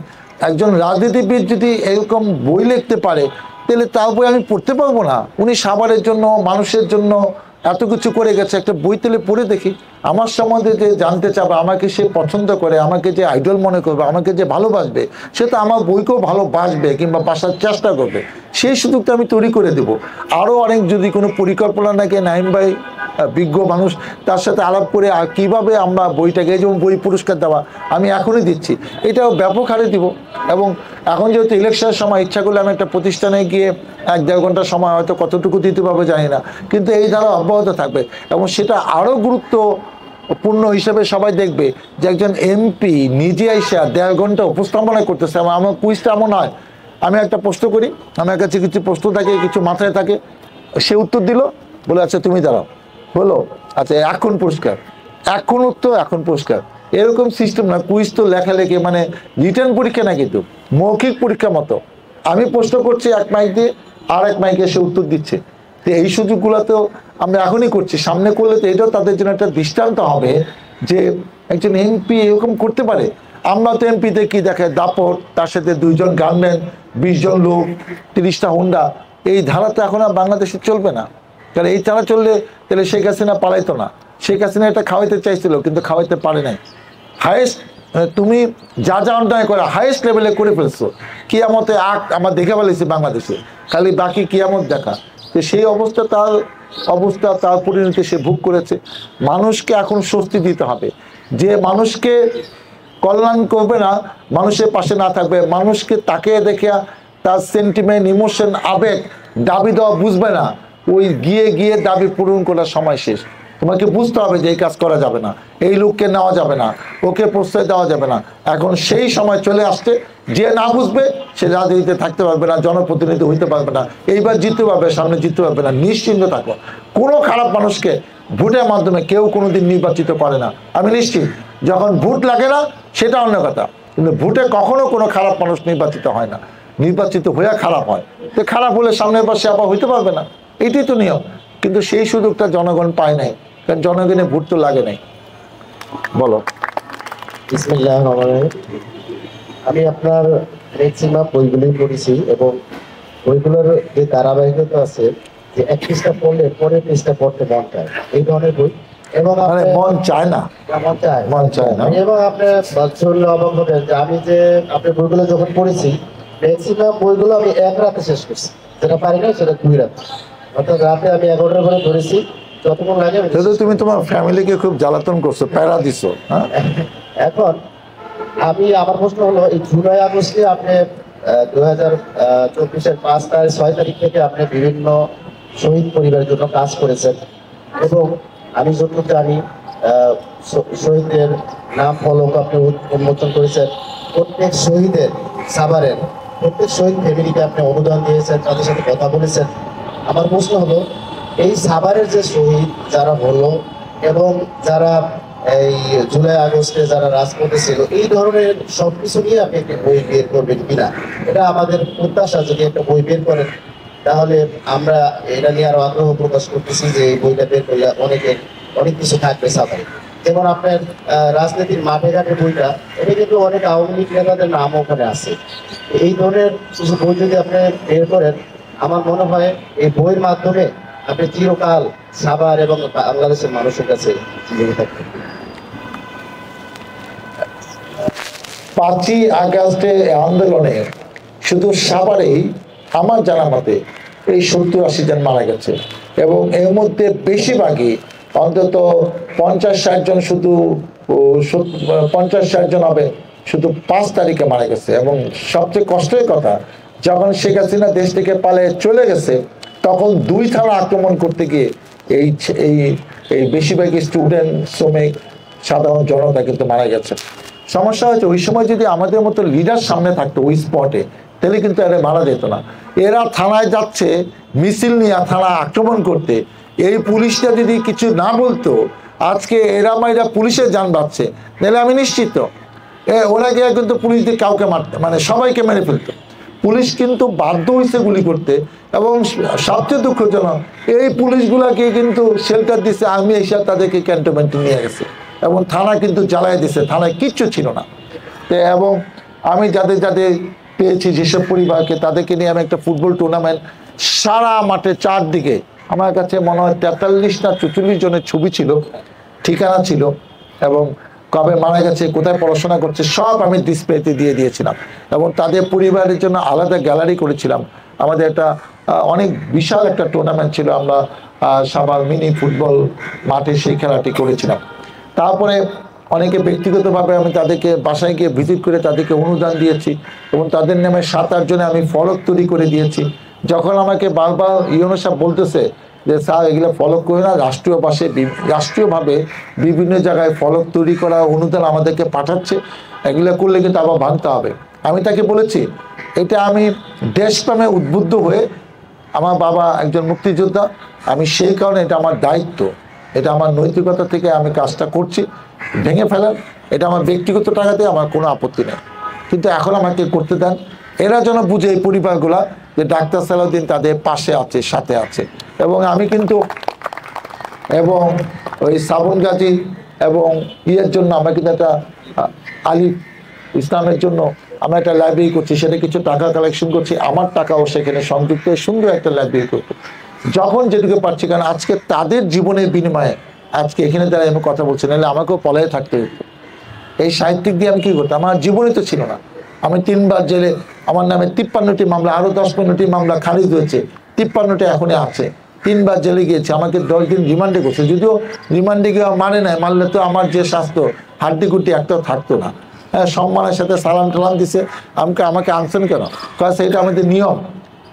Speaker 2: একজন রাজনীতিবিদ যদি এরকম বই লিখতে পারে তাহলে তার বই আমি পড়তে পারবো না? উনি সাভারের জন্য, মানুষের জন্য এত কিছু করে গেছে, একটা বই তেলে পড়ে দেখি, আমার সম্বন্ধে যে জানতে চাবে, আমাকে সে পছন্দ করে, আমাকে যে আইডল মনে করবে, আমাকে যে ভালোবাসবে, সে তো আমার বইকেও ভালোবাসবে কিংবা বাসার চেষ্টা করবে। সেই সুযোগটা আমি তৈরি করে দেবো। আরও অনেক যদি কোনো পরিকল্পনা নাকি নাইম ভাই বিজ্ঞ মানুষ, তার সাথে আলাপ করে আর কীভাবে আমরা বইটাকে, যেমন বই পুরস্কার দেওয়া আমি এখনই দিচ্ছি, এটাও ব্যাপক হারে দিব। এবং এখন যেহেতু ইলেকশনের সময়, ইচ্ছা করলে আমি একটা প্রতিষ্ঠানে গিয়ে 1-1.5 ঘন্টা সময় হয়তো কতটুকু দিতে পারবো জানি না, কিন্তু এই ধারা অব্যাহত থাকবে। এবং সেটা আরও গুরুত্বপূর্ণ হিসেবে সবাই দেখবে যে একজন এমপি নিজে এসে 1.5 ঘন্টা উপস্থাপনা করতেছে। আমার কুইজটা এমন হয়, আমি একটা প্রশ্ন করি, আমার কাছে কিছু প্রশ্ন থাকে, কিছু মাথায় থাকে, সে উত্তর দিল, বলে আচ্ছা তুমি দাঁড়াও, হলো আচ্ছা এখন পুরস্কার, এখন উত্তর, এখন পুরস্কার। এরকম সিস্টেম না, কুইজ তো লেখালেখি মানে রিটার্ন পরীক্ষা না, কিন্তু মৌখিক পরীক্ষা মতো। আমি প্রশ্ন করছি এক মাইক দিয়ে, আর এক মাইকে সে উত্তর দিচ্ছে। তো এই সুযোগগুলো তো আমরা এখনই করছি, সামনে করলে তো এটাও তাদের জন্য একটা দৃষ্টান্ত হবে যে একজন এমপি এরকম করতে পারে। আমরা তো এমপিতে কি দেখায়, দাপট, তার সাথে 2 জন গানম্যান, 20 জন লোক, 30টা হুন্ডা, এই ধারা তো এখন আর বাংলাদেশে চলবে না। কারণ এই ধারা চললে তাহলে শেখ হাসিনা পালাইতো না। শেখ হাসিনা এটা খাওয়াইতে চাইছিল কিন্তু খাওয়াইতে পারে নাই। হাইয়েস্ট তুমি যা যা অন্যায় করে হাইয়েস্ট লেভেলে করে ফেলছো। কিয়ামতে আমার দেখে ফেলেছি বাংলাদেশে, খালি বাকি কিয়ামত দেখা। তো সেই অবস্থা তার পরিণতি সে ভোগ করেছে। মানুষকে এখন স্বস্তি দিতে হবে। যে মানুষকে কল্যাণ করবে না, মানুষের পাশে না থাকবে, মানুষকে তাকে দেখে তার সেন্টিমেন্ট, ইমোশন, আবেগ, দাবি দেওয়া বুঝবে না, ওই গিয়ে দাবি পূরণ করার সময় শেষ। তোমাকে বুঝতে হবে যে এই কাজ করা যাবে না, এই লোককে নেওয়া যাবে না, ওকে প্রশ্রয় দেওয়া যাবে না। এখন সেই সময় চলে আসছে, যে না বুঝবে সে রাজনীতিতে থাকতে পারবে না, জনপ্রতিনিধি হইতে পারবে না, এইবার জিততে পারবে, সামনে জিততে পারবে না। নিশ্চিন্ত থাকো, কোনো খারাপ মানুষকে ভোটের মাধ্যমে কেউ কোনোদিন নির্বাচিত করে না, আমি নিশ্চিত। যখন ভোট লাগে না সেটা অন্য কথা, কিন্তু ভোটে কখনো কোনো খারাপ মানুষ নির্বাচিত হয় না, নির্বাচিত হয়ে খারাপ হয়। তো খারাপ হলে সামনের বার সে আবার হইতে পারবে না, এটাই তো নিয়ম। কিন্তু সেই সুযোগটা জনগণ পায় নাই, কারণ জনগণের ভোট তো লাগে নাই। বলো।
Speaker 6: বিসমিল্লাহির রহমানির রহিম। আমি আপনার ম্যাক্সিমাম বইগুলি পড়েছি এবং বইগুলোর যে ধারাবাহিকতা আছে, যে এক পৃষ্ঠা পড়লে পরের পৃষ্ঠা পড়তে মন চায়, এই ধরনের বই। এবং
Speaker 2: মন চায় না, মন চায় না।
Speaker 6: এবং আপনার শুনলে অবাক হবেন যে আমি যে আপনার বইগুলো যখন পড়েছি, ম্যাক্সিমাম বইগুলো আমি এক রাতে শেষ করছি, যেটা পারি না সেটা 2 রাত, অর্থাৎ রাতে আমি 11টা করে ধরেছি, যতক্ষণ লাগে।
Speaker 2: তুমি তোমার ফ্যামিলিকে খুব জ্বালাতন করছো, প্যারা দিছো।
Speaker 6: এখন আমার প্রশ্ন হলো, এই জুলাই আগস্টে আপনি 2024-এর 5 তারিখ 6 তারিখ থেকে আপনি বিভিন্ন শহীদ পরিবারের জন্য কাজ করেছেন এবং আমি যতটুকু জানি শহীদদের নাম ফলক আপনি উন্মোচন করেছেন। প্রত্যেক শহীদের সাভারের প্রত্যেক শহীদ ফ্যামিলিকে আপনি অনুদান দিয়েছেন, তাদের সাথে কথা বলেছেন। আমার প্রশ্ন হলো, এই সাভারের যে শহীদ যারা হলো এবং যারা এই জুলাই আগস্টে যারা রাজপথে ছিল, এই ধরনের সবকিছু নিয়ে আপনি একটা বই বের করবেন কিনা, এটা আমাদের প্রত্যাশা। যদি একটা বই বের করেন তাহলে আমরা এটা নিয়ে আরো আগ্রহ প্রকাশ করতেছি যে এই বইটা বের করলে অনেক কিছু থাকবে সাভারে। যেমন আপনার রাজনীতির মাঠে ঘাটে বইটা, এটা কিন্তু অনেক আওয়ামী লীগ নেতাদের নাম ওখানে আছে। এই ধরনের কিছু বই যদি আপনি বের করেন, আমার মনে হয় এই বইয়ের মাধ্যমে আপনি চিরকাল সাভার এবং বাংলাদেশের মানুষের কাছে জীবিত থাকবেন।
Speaker 2: 5ই আগস্টে আন্দোলনে শুধু সাভারেই আমার জানা মতে এই 70-80 জন মারা গেছে এবং এর মধ্যে বেশিরভাগই অন্তত 50-60 জন, শুধু 50-60 জন হবে শুধু 5 তারিখে মারা গেছে। এবং সবচেয়ে কষ্টের কথা, যখন শেখ হাসিনা দেশ থেকে পালিয়ে চলে গেছে তখন 2 থানা আক্রমণ করতে গিয়ে এই বেশিরভাগই স্টুডেন্ট, শ্রমিক, সাধারণ জনতা কিন্তু মারা গেছে। সমস্যা হচ্ছে ওই সময় যদি আমাদের মতো লিডার সামনে থাকতো ওই স্পটে, তাহলে কিন্তু এরা মারা যেত না। এরা থানায় যাচ্ছে মিছিল নিয়ে থানা আক্রমণ করতে, এই পুলিশটা যদি কিছু না বলতো আজকে এরা মাইরা পুলিশের যান বাঁচছে, তাহলে আমি নিশ্চিত ওরা গিয়ে কিন্তু পুলিশ দিয়ে কাউকে মারতে, মানে সবাইকে মেরে ফেলতো। পুলিশ কিন্তু বাধ্য হয়েছে গুলি করতে। এবং সবচেয়ে দুঃখজনক, এই পুলিশগুলাকে কিন্তু শেল্টার দিছে, আর্মি এসে তাদেরকে ক্যান্টনমেন্টে নিয়ে গেছে এবং থানা কিন্তু জ্বালাই দিছে, থানায় কিচ্ছু ছিল না। এবং আমি যাদের পেয়েছি, যেসব পরিবারকে, তাদেরকে নিয়ে আমি একটা ফুটবল টুর্নামেন্ট সারা মাঠে চারদিকে, আমার কাছে মনে হয় 43 না 44 জনের ছবি ছিল, ঠিকানা ছিল এবং কবে মারা গেছে, কোথায় পড়াশোনা করছে, সব আমি ডিসপ্লেতে দিয়ে দিয়েছিলাম। এবং তাদের পরিবারের জন্য আলাদা গ্যালারি করেছিলাম। আমাদের একটা অনেক বিশাল একটা টুর্নামেন্ট ছিল, আমরা সাভার মিনি ফুটবল মাঠে সেই খেলাটি করেছিলাম। তারপরে অনেকে ব্যক্তিগতভাবে আমি তাদেরকে বাসায় গিয়ে ভিজিট করে তাদেরকে অনুদান দিয়েছি এবং তাদের নামে 7-8 জনে আমি ফলক তৈরি করে দিয়েছি। যখন আমাকে বারবার ইউনো সাহেব বলতেছে যে স্যার এগুলো ফলক করে না, রাষ্ট্রীয়ভাবে বিভিন্ন জায়গায় ফলক তৈরি করা অনুদান আমাদেরকে পাঠাচ্ছে, এগুলো করলে কিন্তু আবার ভাঙতে হবে। আমি তাকে বলেছি এটা আমি দেশপ্রেমে উদ্বুদ্ধ হয়ে, আমার বাবা একজন মুক্তিযোদ্ধা, আমি সেই কারণে এটা আমার দায়িত্ব, এটা আমার নৈতিকতা থেকে আমি কাজটা করছি, ভেঙে ফেলার, এটা আমার ব্যক্তিগত টাকাতে আমার কোনো আপত্তি নেই, কিন্তু এখন আমাকে করতে দেন। এরা যেন বুঝে এই পরিবারগুলা যে ডাক্তার সালাউদ্দিন তাদের পাশে আছে, সাথে আছে। এবং আমি কিন্তু এবং ওই শ্রাবণ গাজী এবং ইয়ের জন্য আমরা কিন্তু একটা আলিফ ইসলামের জন্য আমরা একটা লাইব্রেরি করছি, সেটা কিছু টাকা কালেকশন করছি, আমার টাকাও সেখানে সংযুক্ত সুন্দর একটা লাইব্রেরি করবো যখন যেটুকু পারছি। কারণ আজকে তাদের জীবনের বিনিময়ে আজকে এখানে দাঁড়িয়ে আমি কথা বলছি, নাহলে আমাকেও পলায়ে থাকতে হতো। এই সাহিত্যিক দিয়ে আমি কি করতাম? আমার জীবনে তো ছিল না। আমি 3 বার জেলে, আমার নামে 53টি মামলা, আরো 10-15টি মামলা খারিজ হয়েছে, 53টি এখনই আছে। 3 বার জেলে গিয়েছে, আমাকে 10 দিন রিমান্ডে করছে, যদিও রিমান্ডে গিয়ে মানে নাই, মানলে তো আমার যে স্বাস্থ্য হাড্ডি গুটি একটাও থাকতো না। হ্যাঁ, সম্মানের সাথে সালাম টালাম দিছে, আমাকে আনছেন কেন? কয়েছে এটা আমাদের নিয়ম,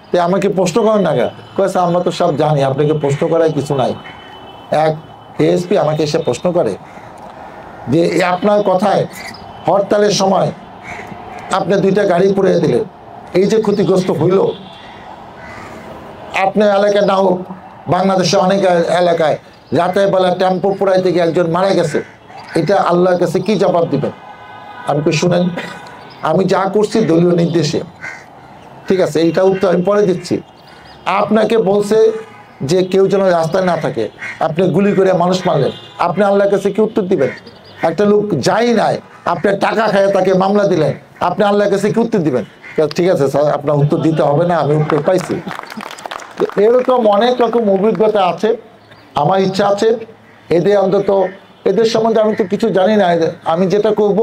Speaker 2: তাই আমাকে প্রশ্ন করেন না কেন? কয়েছে আমরা তো সব জানি, আপনাকে প্রশ্ন করার কিছু নাই। এক এএসপি আমাকে এসে প্রশ্ন করে যে আপনার কথায় হরতালের সময় আপনি 2টা গাড়ি পুড়িয়ে দিলেন, এই যে ক্ষতিগ্রস্ত হইল, আপনার এলাকায় না হোক, বাংলাদেশে অনেক এলাকায় রাতের বেলা টেম্পো পোড়াইতে গিয়ে একজন মারা গেছে, এটা আল্লাহর কাছে কি জবাব দিবেন? আমি তো শুনেন, আমি যা করছি দলীয় নির্দেশে, ঠিক আছে, এইটা উত্তর আমি পরে দিচ্ছি। আপনাকে বলছে যে কেউ যেন রাস্তায় না থাকে, আপনি গুলি করে মানুষ মারলেন, আপনি আল্লাহর কাছে কি উত্তর দিবেন? একটা লোক যাই নাই, আপনি টাকা খায় তাকে মামলা দিলেন, আপনি আল্লাহর কাছে কি উত্তর দিবেন? ঠিক আছে স্যার, আপনার উত্তর দিতে হবে না, আমি উত্তর পাইছি। এরকম অনেক রকম অভিজ্ঞতা আছে। আমার ইচ্ছা আছে এদের অন্তত, এদের সম্বন্ধে আমি তো কিছু জানি না, আমি যেটা করব,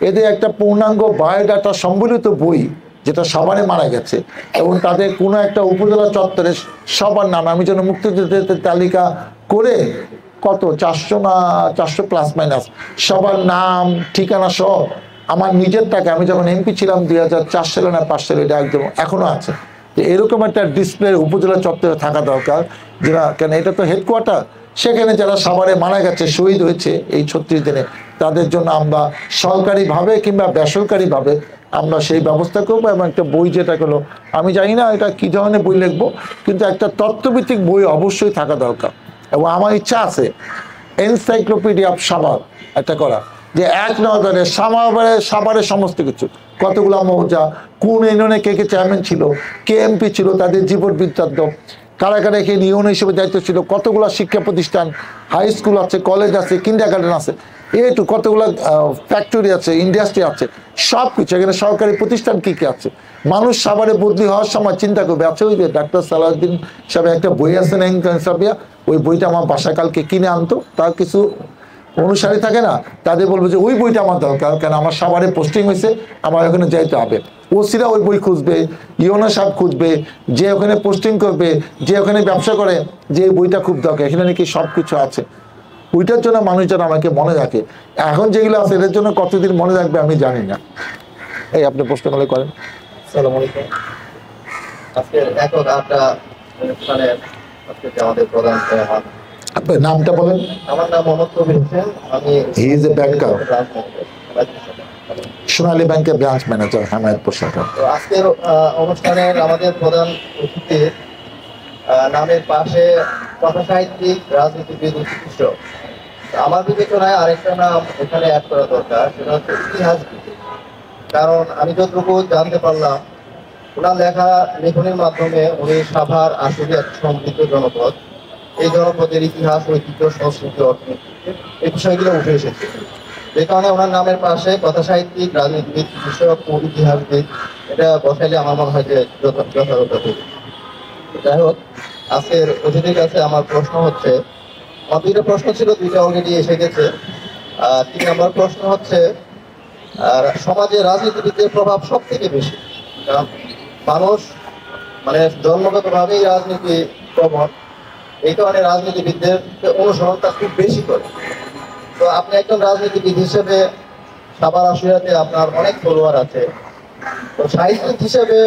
Speaker 2: এদের একটা পূর্ণাঙ্গ বায়োডাটা সম্বলিত বই, যেটা সবারই মারা গেছে, এবং তাদের কোনো একটা উপজেলা চত্বরে সবার নাম, আমি যেন মুক্তিযোদ্ধাদের তালিকা করে কত 400 না 400 প্লাস মাইনাস সবার নাম ঠিকানা সহ, আমার নিজের টাকা, আমি যখন এমপি ছিলাম 2004 সালে না 5 সালে, এটা একদম এখনো আছে। তো এরকম একটা ডিসপ্লে উপজেলা চত্বরে থাকা দরকার, যেটা, কেন এটা তো হেডকোয়ার্টার, সেখানে যারা সবারে মারা গেছে, শহীদ হয়েছে এই 36 দিনে, তাদের জন্য আমরা সরকারিভাবে কিংবা বেসরকারিভাবে আমরা সেই ব্যবস্থা করবো। এবং একটা বই, যেটা হলো, আমি জানি না এটা কি ধরনের বই লিখবো, কিন্তু একটা তত্ত্বভিত্তিক বই অবশ্যই থাকা দরকার। এবং আমার ইচ্ছা আছে এনসাইক্লোপিডিয়া অফ সাভার একটা করা, যে এক নজরে সাভারের সমস্ত কিছু, কতগুলো মৌজা, কোন ইউনিয়নে কে কে চেয়ারম্যান ছিল, কে এমপি ছিল, তাদের জীবন বৃত্তান্ত, কারা কারা এখানে ইউনিয়ন হিসেবে দায়িত্ব ছিল, কতগুলো শিক্ষা প্রতিষ্ঠান, হাই স্কুল আছে, কলেজ আছে, কিন্ডারগার্টেন আছে, একটু কতগুলো ফ্যাক্টরি আছে, ইন্ডাস্ট্রি আছে, সব কিছু এখানে সরকারি প্রতিষ্ঠান কী কী আছে। মানুষ সাভারে বদলি হওয়ার সময় চিন্তা করবে, আচ্ছা ওই যে ডাক্তার সালাউদ্দিন সাহেব একটা বই আছে না ইনসাফিয়া, ওই বইটা আমার বাসা কালকে কিনে আনতো, তার কিছু অনুসারী থাকে না, তাদের বলবো যে ওই বইটা আমার দরকার, কেন আমার সাভারে পোস্টিং হয়েছে, আমার ওখানে যাইতে হবে। ওসিরা ওই বই খুঁজবে, ইউনো সাহেব খুঁজবে, যে ওখানে পোস্টিং করবে, যে ওখানে ব্যবসা করে, যে এই বইটা খুব দরকার, এখানে নাকি সব কিছু আছে। ওইটার জন্য মানুষ যেন আমাকে মনে রাখে। এখন যেগুলো আছে এদের জন্য কতদিন মনে রাখবে আমি জানি না। এই আপনি প্রশ্ন করলে করেন।
Speaker 6: আসসালামু আলাইকুম। আজকের একক আড্ডা অনুষ্ঠানে আজকে আমাদের প্রধান মেহমান,
Speaker 2: আপনার নামটা বলেন।
Speaker 6: আমার নাম মোহাম্মদ কবির হোসেন, আমি
Speaker 2: হি ইজ এ ব্যাংকার, সোনালী ব্যাংকের ব্রাঞ্চ ম্যানেজার, হেমায়তপুর শাখা।
Speaker 6: তো আজকের অনুষ্ঠানের আমাদের প্রধান অতিথির নামের পাশে কথা সাহিত্যিক, রাজনীতিবিদ, উৎকৃষ্ট। আমার বিবেচনায় আরেকটা নাম এখানে অ্যাড করা দরকার, সেটা হচ্ছে ইতিহাসবিদ। কারণ আমি যতটুকু জানতে পারলাম, ওনার লেখনের মাধ্যমে উনি সাভার আসলে এক সমৃদ্ধ জনপদ, এই জনপদের ইতিহাস, ঐতিহ্য, সংস্কৃতি, অর্থনীতি, এই বিষয়গুলো উঠে এসেছে। যে কারণে ওনার নামের পাশে কথা সাহিত্যিক, রাজনীতিবিদ, কৃষক ও ইতিহাসবিদ এটা বসাইলে আমার মনে হয় যে যথাযথ হবে। যাই হোক, আজকের অতিথির কাছে আমার প্রশ্ন হচ্ছে, আমার 2টা প্রশ্ন ছিল, 2টা অলরেডি এসে গেছে। 3 নম্বর প্রশ্ন হচ্ছে, সমাজে রাজনীতিবিদদের প্রভাব সব থেকে বেশি, কারণ মানুষ মানে জন্মগতভাবেই রাজনীতি প্রবণ, এই কারণে রাজনীতিবিদদের অনুসরণটা খুব বেশি করে। তো আপনি একজন রাজনীতিবিদ হিসেবে সাভার আশুলিয়াতে আপনার অনেক ফলোয়ার আছে, তো সাহিত্যিক হিসেবে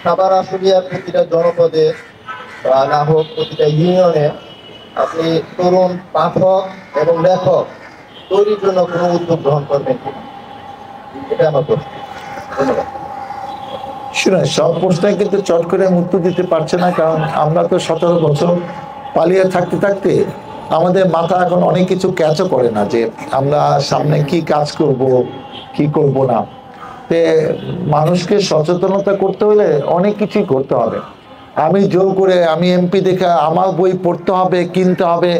Speaker 6: সাভার আশুলিয়ার প্রতিটা জনপদে বা না হোক প্রতিটা ইউনিয়নে আপনি তরুণ পাঠক এবং লেখক তৈরির জন্য কোনো উদ্যোগ গ্রহণ করবেন কিনা, এটা আমার প্রশ্ন। ধন্যবাদ।
Speaker 2: শুনে সব প্রশ্নে কিন্তু চট করে আমি উত্তর দিতে পারছে না, কারণ আমরা তো 17 বছর পালিয়ে থাকতে থাকতে আমাদের মাথা এখন অনেক কিছু ক্যাচও করে না, যে আমরা সামনে কি কাজ করব কি করব না। তে মানুষকে সচেতনতা করতে হলে অনেক কিছুই করতে হবে। আমি জোর করে আমি এমপি দেখে আমার বই পড়তে হবে, কিনতে হবে,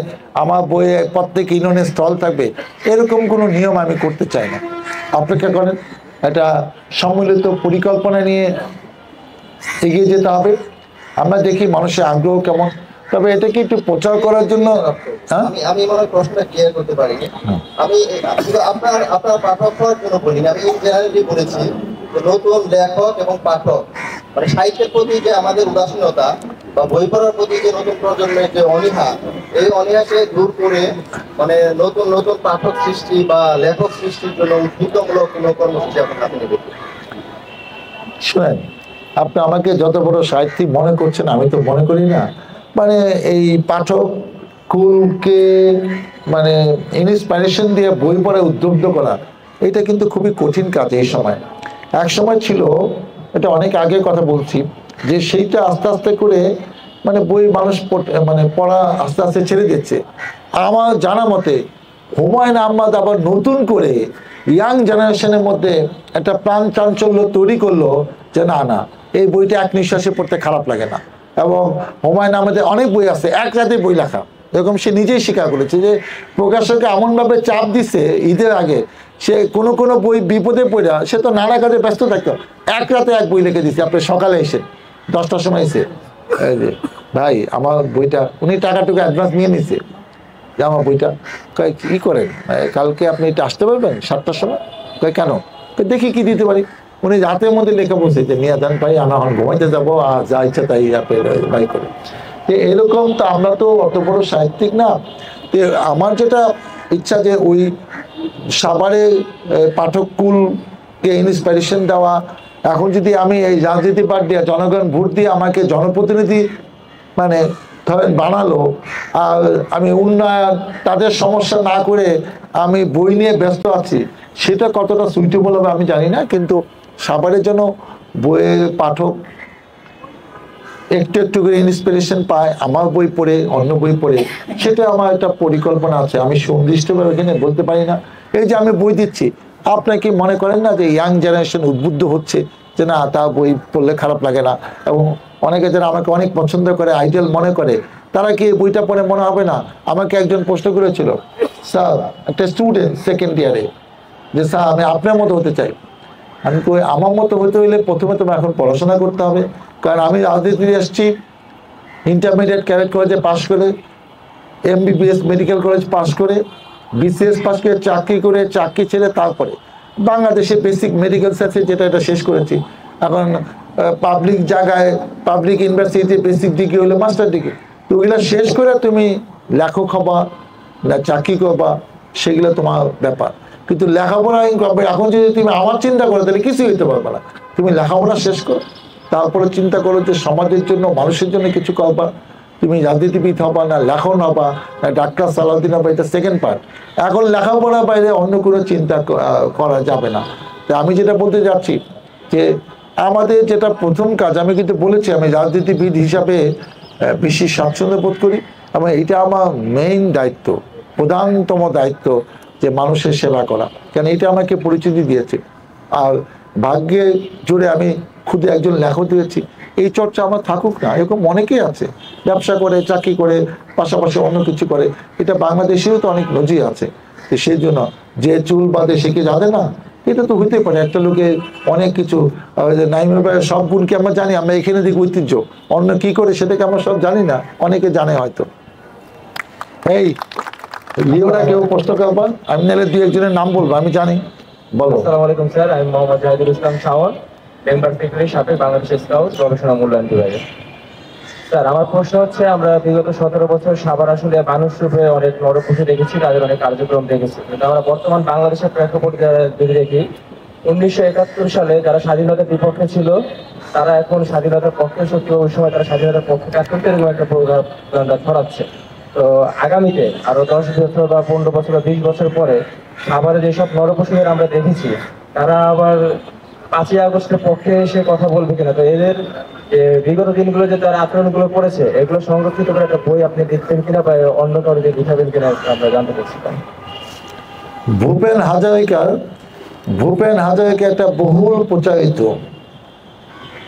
Speaker 2: আমার বইয়ে প্রত্যেক ইউনিয়নে স্টল থাকবে, এরকম কোনো নিয়ম আমি করতে চাই না। অপেক্ষা করেন, একটা সম্মিলিত পরিকল্পনা নিয়ে এগিয়ে যেতে হবে। আমরা দেখি মানুষের আগ্রহ কেমন, তবে এটাকে একটু প্রচার করার জন্য
Speaker 6: আমি মনে হয় প্রশ্নটা ক্লিয়ার করতে পারিনি। আমি শুধু আপনার পাঠক হওয়ার জন্য বলিনি, আমি জেনারেলি বলেছি যে নতুন লেখক এবং পাঠক মানে সাহিত্যের প্রতি যে আমাদের উদাসীনতা বা বই পড়ার প্রতি যে নতুন প্রজন্মের যে অনীহা, এই অনীহাকে দূর করে মানে নতুন নতুন পাঠক সৃষ্টি বা লেখক সৃষ্টির জন্য উদ্বুদ্ধমূলক কোনো কর্মসূচি আপনার হাতে নেবেন।
Speaker 2: শুনেন, আপনি আমাকে যত বড় সাহিত্যিক মনে করছেন, আমি তো মনে করি না। মানে এই পাঠক কুলকে মানে ইন্সপিরেশন দিয়ে বই পড়ে উদ্বুদ্ধ করা, এটা কিন্তু খুবই কঠিন কাজ। এই সময় এক সময় ছিল, এটা অনেক আগে কথা বলছি, যে সেইটা আস্তে আস্তে করে মানে বই মানুষ মানে পড়া আস্তে আস্তে ছেড়ে দিচ্ছে। আমার জানা মতে হুমায়ুন আহমেদ আবার নতুন করে ইয়াং জেনারেশনের মধ্যে একটা প্রাণ চাঞ্চল্য তৈরি করলো যে না না, এই বইটা এক নিঃশ্বাসে পড়তে খারাপ লাগে না। এবং হুমায়ুন আহমেদের অনেক বই আছে এক রাতে বই লেখা, এরকম সে নিজেই স্বীকার করেছে যে প্রকাশককে এমনভাবে চাপ দিচ্ছে ঈদের আগে, সে কোনো কোনো বই বিপদে পড়া, সে তো নানা কাজে ব্যস্ত থাকতো, এক রাতে এক বই লিখে দিচ্ছে। আপনি সকালে এসে 10টার সময় এসে ভাই আমার বইটা, উনি টাকাটুকু অ্যাডভান্স নিয়ে নিছে যে আমার বইটা, কয় কী করেন কালকে আপনি এটা আসতে পারবেন 7টার সময়? কয় কেন? দেখি কি দিতে পারি। উনি রাতের মধ্যে লেখা বলছে যে নিয়ে যান ভাই, আমরা এখন ঘুমাইতে যাবো, আর যা ইচ্ছা তাই আপনি বাই করে। তো এরকম তো আমরা তো অত বড় সাহিত্যিক না। তো আমার যেটা ইচ্ছা যে ওই সাভারে পাঠককুলকে ইন্সপিরেশন দেওয়া। এখন যদি আমি এই রাজনীতি বাদ দিয়ে জনগণ ভোট দিয়ে আমাকে জনপ্রতিনিধি মানে ধরেন বানালো, আর আমি উন্নয়ন তাদের সমস্যা না করে আমি বই নিয়ে ব্যস্ত আছি, সেটা কতটা সুইটেবল হবে আমি জানি না। কিন্তু সাভারের জন্য বইয়ের পাঠক একটু একটু করে ইন্সপিরেশন পায় আমার বই পড়ে, অন্য বই পড়ে, সেটা আমার একটা পরিকল্পনা আছে। আমি সুনির্দিষ্টভাবে এখানে বলতে পারি না। এই যে আমি বই দিচ্ছি, আপনার কি মনে করেন না যে ইয়াং জেনারেশন উদ্বুদ্ধ হচ্ছে যে না তা বই পড়লে খারাপ লাগে না? এবং অনেকে যারা আমাকে অনেক পছন্দ করে, আইডল মনে করে, তারা কি বইটা পড়ে মনে হবে না? আমাকে একজন প্রশ্ন করেছিল, স্যার একটা স্টুডেন্ট সেকেন্ড ইয়ারে, যে স্যার আমি আপনার মতো হতে চাই। আমি কই আমার মতো হতে হইলে প্রথমে তোমার এখন পড়াশোনা করতে হবে, কারণ আমি রাজনীতিতে এসেছি ইন্টারমিডিয়েট ক্যাডেট কলেজে পাশ করে, MBBS মেডিকেল কলেজ পাশ করে, BCS পাশ করে, চাকরি ছেড়ে তারপরে বাংলাদেশে বেসিক মেডিকেল সায়েন্সে যেটা এটা শেষ করেছি। এখন পাবলিক জায়গায় পাবলিক ইউনিভার্সিটিতে বেসিক ডিগ্রি হলো মাস্টার ডিগ্রি। তো ওগুলো শেষ করে তুমি লেখক হবা না চাকরি করবা, সেগুলো তোমার ব্যাপার। কিন্তু লেখাপড়া এখন যদি তুমি আমার চিন্তা করো তাহলে কিছুই হইতে পারবে না। তুমি লেখাপড়া শেষ করো, তারপরে চিন্তা করো যে সমাজের জন্য মানুষের জন্য কিছু করবা। তুমি রাজনীতিবিদ হবা না লেখন হবা না ডাক্তার সালাউদ্দিন হবা, এটা সেকেন্ড পার্ট। এখন লেখাপড়ার বাইরে অন্য কোনো চিন্তা করা যাবে না। তো আমি যেটা বলতে যাচ্ছি যে আমাদের যেটা প্রথম কাজ, আমি কিন্তু বলেছি আমি রাজনীতিবিদ হিসাবে বেশি স্বাচ্ছন্দ্য বোধ করি এবং এটা আমার মেইন দায়িত্ব, প্রধানতম দায়িত্ব যে মানুষের সেবা করা, কেন এটা আমাকে পরিচিতি দিয়েছে। আর ভাগ্যে জুড়ে আমি খুদে একজন লেখক দিয়েছি। এই চর্চা আমার থাকুক না, এরকম অনেকেই আছে ব্যবসা করে, চাকরি করে, পাশাপাশি অন্য কিছু করে। এটা বাংলাদেশেও তো অনেক নজির আছে। তো সেই জন্য যে চুল বাঁধে সে কি জানে না, এটা তো হইতে পারে। একটা লোকে অনেক কিছু নাইমের বাইরে সব গুণকে আমরা জানি, আমরা এখানে দেখি ঐতিহ্য, অন্য কি করে সেটাকে আমরা সব জানি না, অনেকে জানে হয়তো। এই লিওরা কেউ প্রশ্ন করবেন, আমি নাহলে দুই একজনের নাম বলবো, আমি জানি। বলো।
Speaker 7: আসসালামু আলাইকুম স্যার, আমি মোহাম্মদ জাহিদুল ইসলাম শাওন, মেম্বার সেক্রেটারি সাবেক বাংলাদেশ স্কাউট গবেষণা মূল্যায়ন বিভাগে। স্যার আমার প্রশ্ন হচ্ছে, আমরা বিগত 17 বছর সাভার আসলে মানুষ রূপে অনেক নরপশু দেখেছি, তাদের অনেক কার্যক্রম দেখেছি, কিন্তু আমরা বর্তমান বাংলাদেশের প্রেক্ষাপট যদি দেখি, 1971 সালে যারা স্বাধীনতার বিপক্ষে ছিল তারা এখন স্বাধীনতার পক্ষে সত্যি, ওই সময় তারা স্বাধীনতার পক্ষে কাজ করতে এরকম একটা প্রোগ্রাম ছড়াচ্ছে। তো আগামীতে আরো 10 বছর বা 15 বছর বা 20 বছর পরে সাভারে যেসব নরপশুদের আমরা দেখেছি, তারা আবার 5ই আগস্টের পক্ষে এসে কথা বলবে কিনা? তো এদের যে বিগত দিনগুলো যে তারা আচরণগুলো করেছে, এগুলো সংরক্ষিত করে একটা বই আপনি দিচ্ছেন কিনা বা অন্য কারো দিয়ে লিখাবেন কিনা আমরা জানতে চাচ্ছিলাম।
Speaker 2: ভূপেন হাজারিকা একটা বহুল প্রচারিত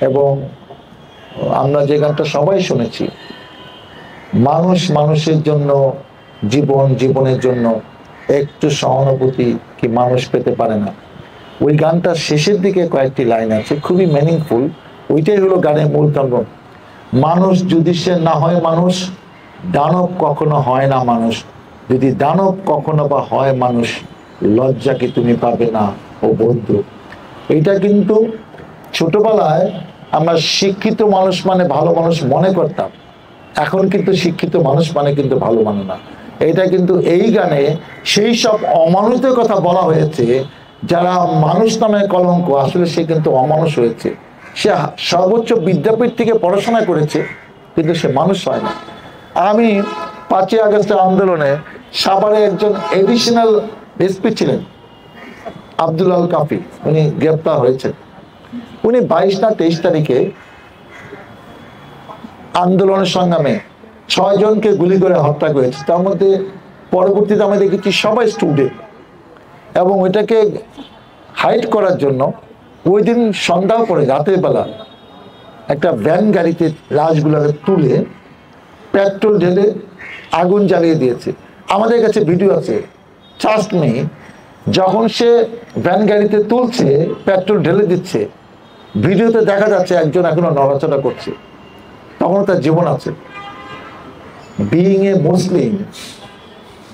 Speaker 2: এবং আমরা যে গানটা সবাই শুনেছি, মানুষ মানুষের জন্য, জীবনের জন্য একটু সহানুভূতি কি মানুষ পেতে পারে না? ওই গানটার শেষের দিকে কয়েকটি লাইন আছে খুবই মিনিংফুল। ওইটাই হলো গানের মূল তন্ত্র। মানুষ যদি সে না হয় মানুষ, দানব কখনো হয় না মানুষ। যদি দানব কখনো বা হয় মানুষ, লজ্জা কি তুমি পাবে না ও বন্ধু। এইটা কিন্তু ছোটবেলায় আমরা শিক্ষিত মানুষ মানে ভালো মানুষ মনে করতাম, এখন কিন্তু শিক্ষিত মানুষ মানে কিন্তু ভালো মানে না। এটা কিন্তু এই গানে সেই সব অমানুষদের কথা বলা হয়েছে যারা মানুষ নামে কলঙ্ক, আসলে সে কিন্তু অমানুষ হয়েছে। সে সর্বোচ্চ বিদ্যাপীঠ থেকে পড়াশোনা করেছে কিন্তু সে মানুষ হয় না। আমি 5ই আগস্টের আন্দোলনে সাভারে একজন এডিশনাল এসপি ছিলেন আব্দুল আল কাফি, উনি গ্রেপ্তার হয়েছেন। উনি 22 না 23 তারিখে আন্দোলনের সংগ্রামে 6 জনকে গুলি করে হত্যা করেছে। তার মধ্যে পরবর্তীতে আমি দেখেছি সবাই স্টুডেন্ট। এবং ওইটাকে হাইড করার জন্য ওই দিন সন্ধ্যার পরে রাতের বেলা একটা ভ্যান গাড়িতে লাশগুলোকে তুলে পেট্রোল ঢেলে আগুন জ্বালিয়ে দিয়েছে। আমাদের কাছে ভিডিও আছে, ট্রাস্ট মি। যখন সে ভ্যান গাড়িতে তুলছে, পেট্রোল ঢেলে দিচ্ছে, ভিডিওতে দেখা যাচ্ছে একজন এখনো নড়াচড়া করছে, তখন তার জীবন আছে। বিইং এ মুসলিম,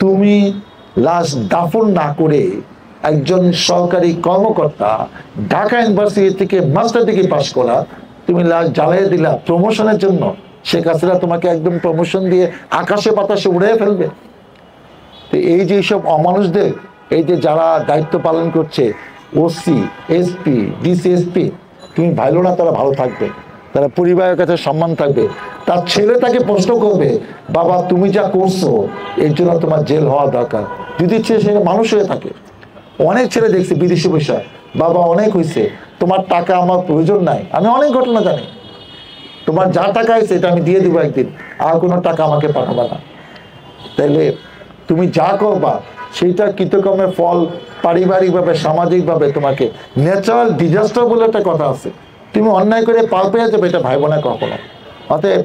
Speaker 2: তুমি লাশ দাফন না করে একজন সরকারি কর্মকর্তা, ঢাকা ইউনিভার্সিটি থেকে মাস্টার ডিগ্রি পাস করা, তুমি লাশ জ্বালিয়ে দিলা প্রমোশনের জন্য। শেখ হাসিনা তোমাকে একদম প্রমোশন দিয়ে আকাশে বাতাসে উড়ে ফেলবে। তো এই যে সব অমানুষদের, এই যে যারা দায়িত্ব পালন করছে, ওসি, এসপি, ডিসিএসপি, তুমি ভালো না তারা ভালো থাকবে, তারা পরিবারের কাছে সম্মান থাকবে। তার ছেলে তাকে প্রশ্ন করবে, বাবা তুমি যা করছো এর জন্য তোমার জেল হওয়া দরকার। যদি সে মানুষ হয়ে থাকে। অনেক ছেলে দেখছি বিদেশি পয়সা, বাবা অনেক হয়েছে, তোমার টাকা আমার প্রয়োজন নাই। আমি অনেক ঘটনা জানি, তোমার যা টাকা হয়েছে এটা আমি দিয়ে দেবো একদিন, আর কোনো টাকা আমাকে পাঠাবে না। তাইলে তুমি যা করবা সেইটা কৃতকর্মের ফল পারিবারিকভাবে, সামাজিকভাবে তোমাকে ন্যাচারাল ডিজাস্টার বলে একটা কথা আছে, তুমি অন্যায় করে পার পেয়ে যাবে, এটা ভাইব না কখনো। অতএব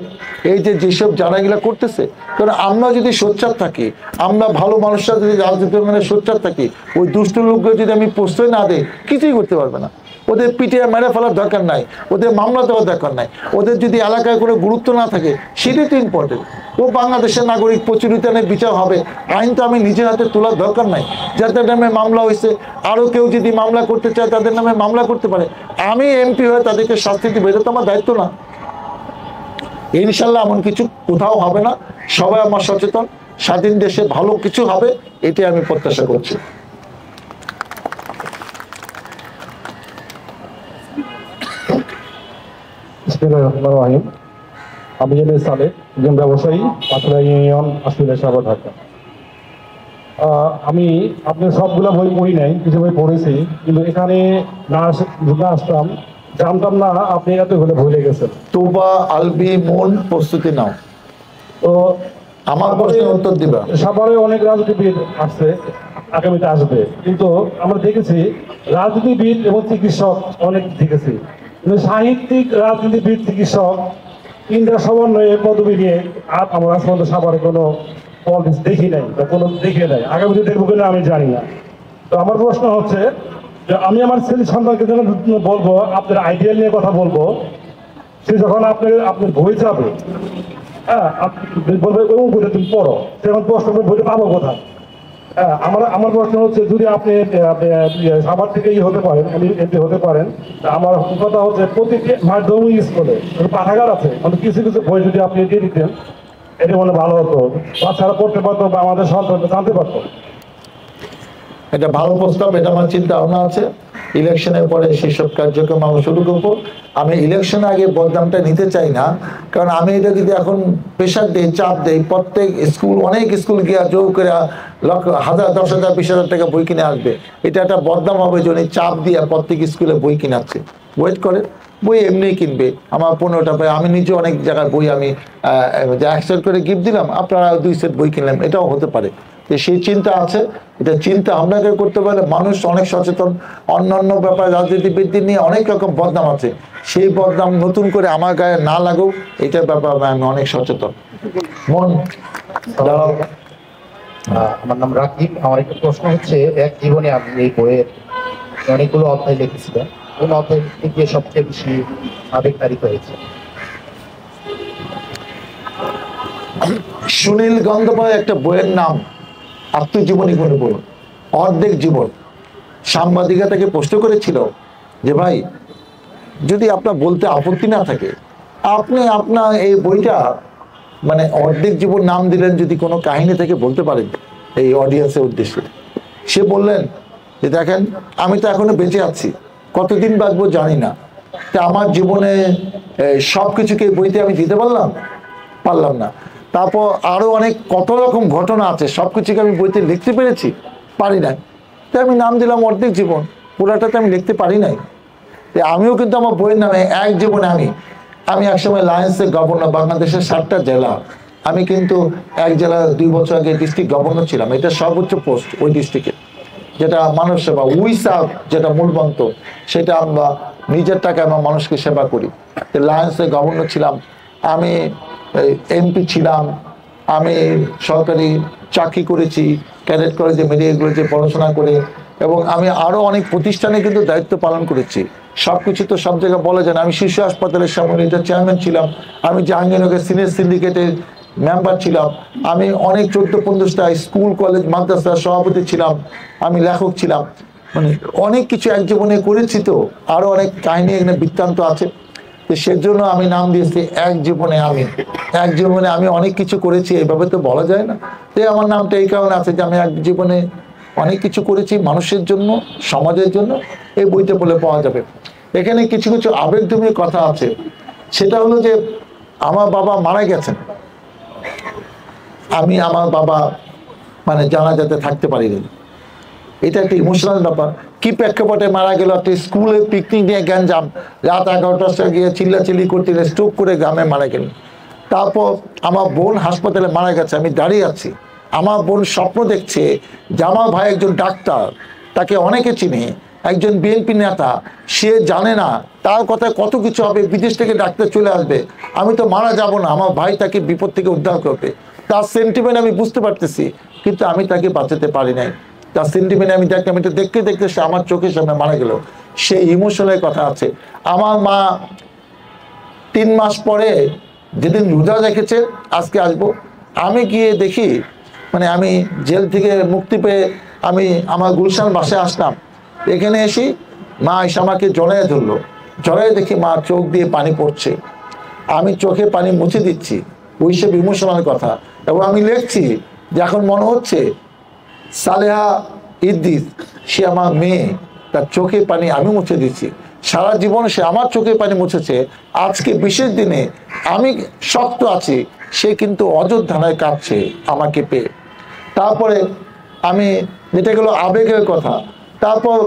Speaker 2: এই যে যেসব যারা এগুলো করতেছে, কারণ আমরা যদি সোচ্চার থাকি, আমরা ভালো মানুষরা যদি রাজনীতির মানে সোচ্চার থাকি, ওই দুষ্ট লোকগুলো যদি আমি প্রশ্রয় না দেই, কিছুই করতে পারবে না। ওদের পিটিয়ে মেরে ফেলার দরকার নাই, ওদের মামলা দেওয়ার দরকার নাই, ওদের যদি এলাকায় কোনো গুরুত্ব না থাকে সেটাই তো ইম্পর্টেন্ট। ও বাংলাদেশের নাগরিক, প্রচলিতানের বিচার হবে, আইন তো আমি নিজের হাতে তোলার দরকার নাই। যাদের নামে মামলা হয়েছে, আরও কেউ যদি মামলা করতে চায় তাদের নামে মামলা করতে পারে, আমি এমপি হয়ে তাদেরকে শাস্তি দিব, এটা তো আমার দায়িত্ব না। ইনশাল্লাহ এমন কিছু কোথাও হবে না, সবাই আমার সচেতন, স্বাধীন দেশে ভালো কিছু হবে, এটাই আমি প্রত্যাশা করছি।
Speaker 8: আমি সালেক, একজন ব্যবসায়ী, পাথরা ইউনিয়ন, আশুলিয়া, সাভার, ঢাকা। আমি আপনার সবগুলো বই পড়ি নাই, কিছু বই পড়েছি, কিন্তু এখানে না আসতাম, জানতাম না আপনি এতগুলো ভুলে গেছেন।
Speaker 2: তোবা আলবি মন প্রস্তুতি নাও,
Speaker 8: তো
Speaker 2: আমার প্রশ্নের উত্তর দিবা।
Speaker 8: সাভারে অনেক রাজনীতিবিদ আসছে, আগামীতে আসবে, কিন্তু আমরা দেখেছি রাজনীতিবিদ এবং চিকিৎসক অনেক দেখেছি, কিন্তু সাহিত্যিক, রাজনীতিবিদ, চিকিৎসক তিনটা সমন্বয়ে পদবি নিয়ে আর আমরা আজ পর্যন্ত সাভারে কোনো পলিটিক্স দেখি নাই বা কোনো দেখে নাই, আগামীতে দেখবো কিনা আমি জানি না। তো আমার প্রশ্ন হচ্ছে যে আমি আমার ছেলে সন্তানকে যখন বলবো, আপনার আইডিয়াল নিয়ে কথা বলবো, সে যখন আপনার বই যাবে, হ্যাঁ, আপনি বলবে ওই বইটা তুমি পড়ো, সেখন প্রশ্ন করে বইটা পাবো কোথায়? হ্যাঁ, আমার প্রশ্ন হচ্ছে যদি আপনি সাভার থেকে হতে পারেন, এমপি হতে পারেন, আমার কথা হচ্ছে প্রতিটি মাধ্যমিক স্কুলে পাঠাগার আছে, মানে কিছু কিছু বই যদি আপনি দিয়ে দিতেন, এটা মনে ভালো হতো, বাচ্চারা পড়তে পারতো বা আমাদের সন্তান জানতে পারতো।
Speaker 2: এটা ভালো প্রস্তাব, এটা আমার চিন্তা ভাবনা আছে। ইলেকশনের পরে সেসব কার্যক্রম আমরা শুরু করবো। আমি ইলেকশনের আগে বদনামটা নিতে চাই না, কারণ আমি এটা যদি এখন প্রেশার দিই, চাপ দেই, প্রত্যেক স্কুল, অনেক স্কুল গিয়া জোর করে লক্ষ, 1000, 10,000, 20,000 টাকা বই কিনে আসবে, এটা একটা বদনাম হবে যে উনি চাপ দিয়ে প্রত্যেক স্কুলে বই কিনাচ্ছে। ওয়েট করে, বই এমনিই কিনবে। আমার 15টা বই, আমি নিজে অনেক জায়গায় বই আমি 1 সেট করে গিফট দিলাম, আপনারা 2 সেট বই কিনলাম, এটাও হতে পারে। যে সেই চিন্তা আছে, এটা চিন্তা আপনাকে করতে পারে। মানুষ অনেক সচেতন, অন্যান্য ব্যাপারে রাজনীতিবিদদের নিয়ে অনেক রকম বদনাম আছে, সেই বদনাম নতুন করে আমার গায়ে না লাগুক, এটার ব্যাপারে আমি অনেক সচেতন। মন দাঁড়াও।
Speaker 6: আমার নাম রাকিব। আমার একটা প্রশ্ন হচ্ছে, এক জীবনে আপনি এই বইয়ের অনেকগুলো অধ্যায় লিখেছিলেন, কোন অধ্যায় থেকে সবচেয়ে বেশি আবেগতাড়িত হয়েছে?
Speaker 2: সুনীল গঙ্গোপাধ্যায় একটা বইয়ের নাম আত্মজীবনী কোনো বই, অর্ধেক জীবন। সাংবাদিকা তাকে প্রশ্ন করেছিল যে ভাই, যদি আপনার বলতে আপত্তি না থাকে, আপনি আপনার এই বইটা মানে অর্ধেক জীবন নাম দিলেন, যদি কোনো কাহিনী থেকে বলতে পারেন এই অডিয়েন্সের উদ্দেশ্যে। সে বললেন যে দেখেন, আমি তো এখনো বেঁচে আছি, কতদিন বাঁচবো জানি না, তা আমার জীবনে সব কিছুকে বইতে আমি দিতে পারলাম না। তারপর আরো অনেক কত রকম ঘটনা আছে, সব কিছুকে আমি বইতে লিখতে পেরেছি, পারি নাই, তাই আমি নাম দিলাম অর্ধেক জীবন, পুরাটাতে আমি লিখতে পারি নাই। আমিও কিন্তু আমার বইয়ের নামে এক জীবনে আমি একসময় লায়েন্সের গভর্নর, বাংলাদেশের 7টা জেলা, আমি কিন্তু এক জেলার 2 বছর আগে ডিস্ট্রিক্ট গভর্নর ছিলাম। এটা সর্বোচ্চ পোস্ট ওই ডিস্ট্রিক্টে, যেটা মানব সেবা, উই সার্ভ, যেটা মূল মন্ত্র, সেটা আমরা নিজের টাকায় আমরা মানুষকে সেবা করি। লায়েন্সের গভর্নর ছিলাম, আমি এমপি ছিলাম, আমি সরকারি চাকরি করেছি, ক্যাডেট কলেজে, মেডিকেল কলেজে পড়াশোনা করে, এবং আমি আরও অনেক প্রতিষ্ঠানে কিন্তু দায়িত্ব পালন করেছি। সব কিছু তো সব জায়গায় বলা যায় না। আমি শিশু হাসপাতালের সম্মানিত চেয়ারম্যান ছিলাম, আমি জাহাঙ্গীরনগর সিনিয়র সিন্ডিকেটের মেম্বার ছিলাম, আমি অনেক 14-15টা স্কুল কলেজ মাদ্রাসার সভাপতি ছিলাম, আমি লেখক ছিলাম, মানে অনেক কিছু এক জীবনে করেছি। তো আরও অনেক কাহিনী এখানে বৃত্তান্ত আছে, তো সেজন্য আমি নাম দিয়েছি এক জীবনে আমি অনেক কিছু করেছি, এইভাবে তো বলা যায় না। তাই আমার নামটা এই কারণে আছে যে আমি এক জীবনে অনেক কিছু করেছি মানুষের জন্য, সমাজের জন্য। এই বইতে বলে পাওয়া যাবে। এখানে কিছু কিছু আবেগধর্মী কথা আছে। সেটা হলো যে আমার বাবা মারা গেছেন, আমি আমার বাবা মানে জানাজাতে থাকতে পারিনি, এটা একটা ইমোশনাল ব্যাপার। কি প্রেক্ষাপটে মারা গেল, একটা স্কুলে পিকনিক নিয়ে গ্যাঞ্জাম, রাত 11টার সময় গিয়ে চিল্লাচিল্লি করতে গেলে স্ট্রোক করে গ্রামে মারা গেলেন। তারপর আমার বোন হাসপাতালে মারা গেছে, আমি দাঁড়িয়ে আছি, আমার বোন স্বপ্ন দেখছে যে আমার ভাই একজন ডাক্তার, তাকে অনেকে চিনে, একজন বিএনপি নেতা, সে জানে না তার কথায় কত কিছু হবে, বিদেশ থেকে ডাক্তার চলে আসবে, আমি তো মারা যাব না, আমার ভাই তাকে বিপদ থেকে উদ্ধার করবে। তার সেন্টিমেন্ট আমি বুঝতে পারতেছি, কিন্তু আমি তাকে বাঁচাতে পারি নাই। তার সেন্টিমেন্ট আমি দেখলাম, এটা দেখতে দেখতে সে আমার চোখের সামনে মারা গেল। সেই ইমোশনাল কথা আছে। আমার মা 3 মাস পরে যেদিন রোজা রেখেছে, আজকে আসবো, আমি গিয়ে দেখি, মানে আমি জেল থেকে মুক্তি পেয়ে আমি আমার গুলশান বাসায় আসলাম, এখানে এসে মা এসে আমাকে জড়াইয়ে ধরলো, জড়াইয়ে দেখি মা চোখ দিয়ে পানি পড়ছে, আমি চোখে পানি মুছে দিচ্ছি, ওইসব ইমোশনাল কথা। এবং আমি লিখছি যে এখন মনে হচ্ছে সালেহা ইদ্দিস, সে আমার মেয়ে, তার চোখে পানি আমি মুছে দিচ্ছি। সারা জীবন সে আমার চোখে পানি মুছেছে, আজকে বিশেষ দিনে আমি শক্ত আছি, সে কিন্তু অযোধ্যায় কাঁদছে আমাকে পেয়ে। তারপরে আমি, যেটা গেলো আবেগের কথা, তারপর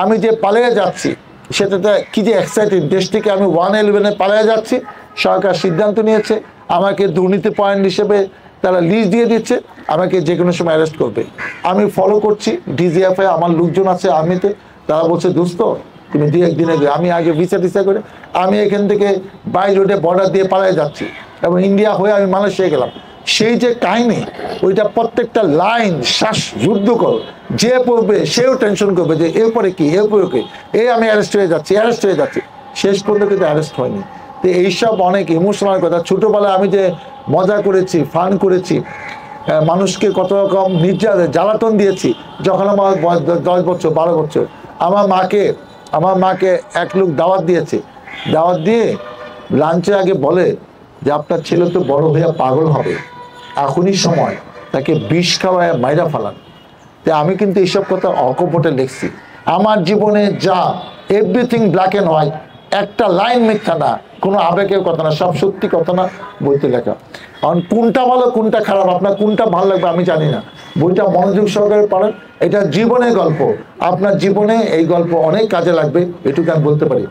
Speaker 2: আমি যে পালিয়ে যাচ্ছি সেটাতে কি যে এক্সাইটিং, দেশ থেকে আমি 111-এ পালিয়ে যাচ্ছি, সরকার সিদ্ধান্ত নিয়েছে আমাকে দুর্নীতি পয়েন্ট হিসেবে তারা লিস্ট দিয়ে দিচ্ছে, আমাকে যে কোনো সময় অ্যারেস্ট করবে। আমি ফলো করছি, ডিজিএফআই আমার লোকজন আছে আর্মিতে, তারা বলছে দোস্ত তুমি 2-1 দিনে, আমি আগে ভিসা করে আমি এখান থেকে বাই রোডে বর্ডার দিয়ে পালিয়ে যাচ্ছি, এবং ইন্ডিয়া হয়ে আমি মালয়েশিয়া গেলাম। সেই যে কাহিনী, ওইটা প্রত্যেকটা লাইন শ্বাস যুদ্ধ কর, যে পড়বে সেও টেনশন করবে যে এরপরে কি, এরপরে কি, আমি অ্যারেস্ট হয়ে যাচ্ছি, শেষ পর্যন্ত কিন্তু অ্যারেস্ট হয়নি। তো এইসব অনেক ইমোশনাল কথা। ছোটোবেলায় আমি যে মজা করেছি, ফান করেছি, মানুষকে কত রকম জ্বালাতন দিয়েছি, যখন আমার 10 বছর 12 বছর, আমার মাকে এক লোক দাওয়াত দিয়েছে, দাওয়াত দিয়ে লাঞ্চের আগে বলে যে আপনার ছেলে তো বড় হইয়া পাগল হবে, এখনই সময় তাকে বিষ খাওয়ায় মাইরা ফেলান। তো আমি কিন্তু এইসব কথা অকপটে লিখছি। আমার জীবনে যা এভরিথিং ব্ল্যাক অ্যান্ড হোয়াইট, একটা লাইন মিথ্যা না, কোনো আবেগের কথা না, সব সত্যি কথা না বইতে লেখা। কারণ কোনটা ভালো কোনটা খারাপ, আপনার কোনটা ভালো লাগবে আমি জানি না, বইটা মনোযোগ সহকারে পড়েন, এটা জীবনের গল্প, আপনার জীবনে এই গল্প অনেক কাজে লাগবে, এটুকু আমি বলতে পারি।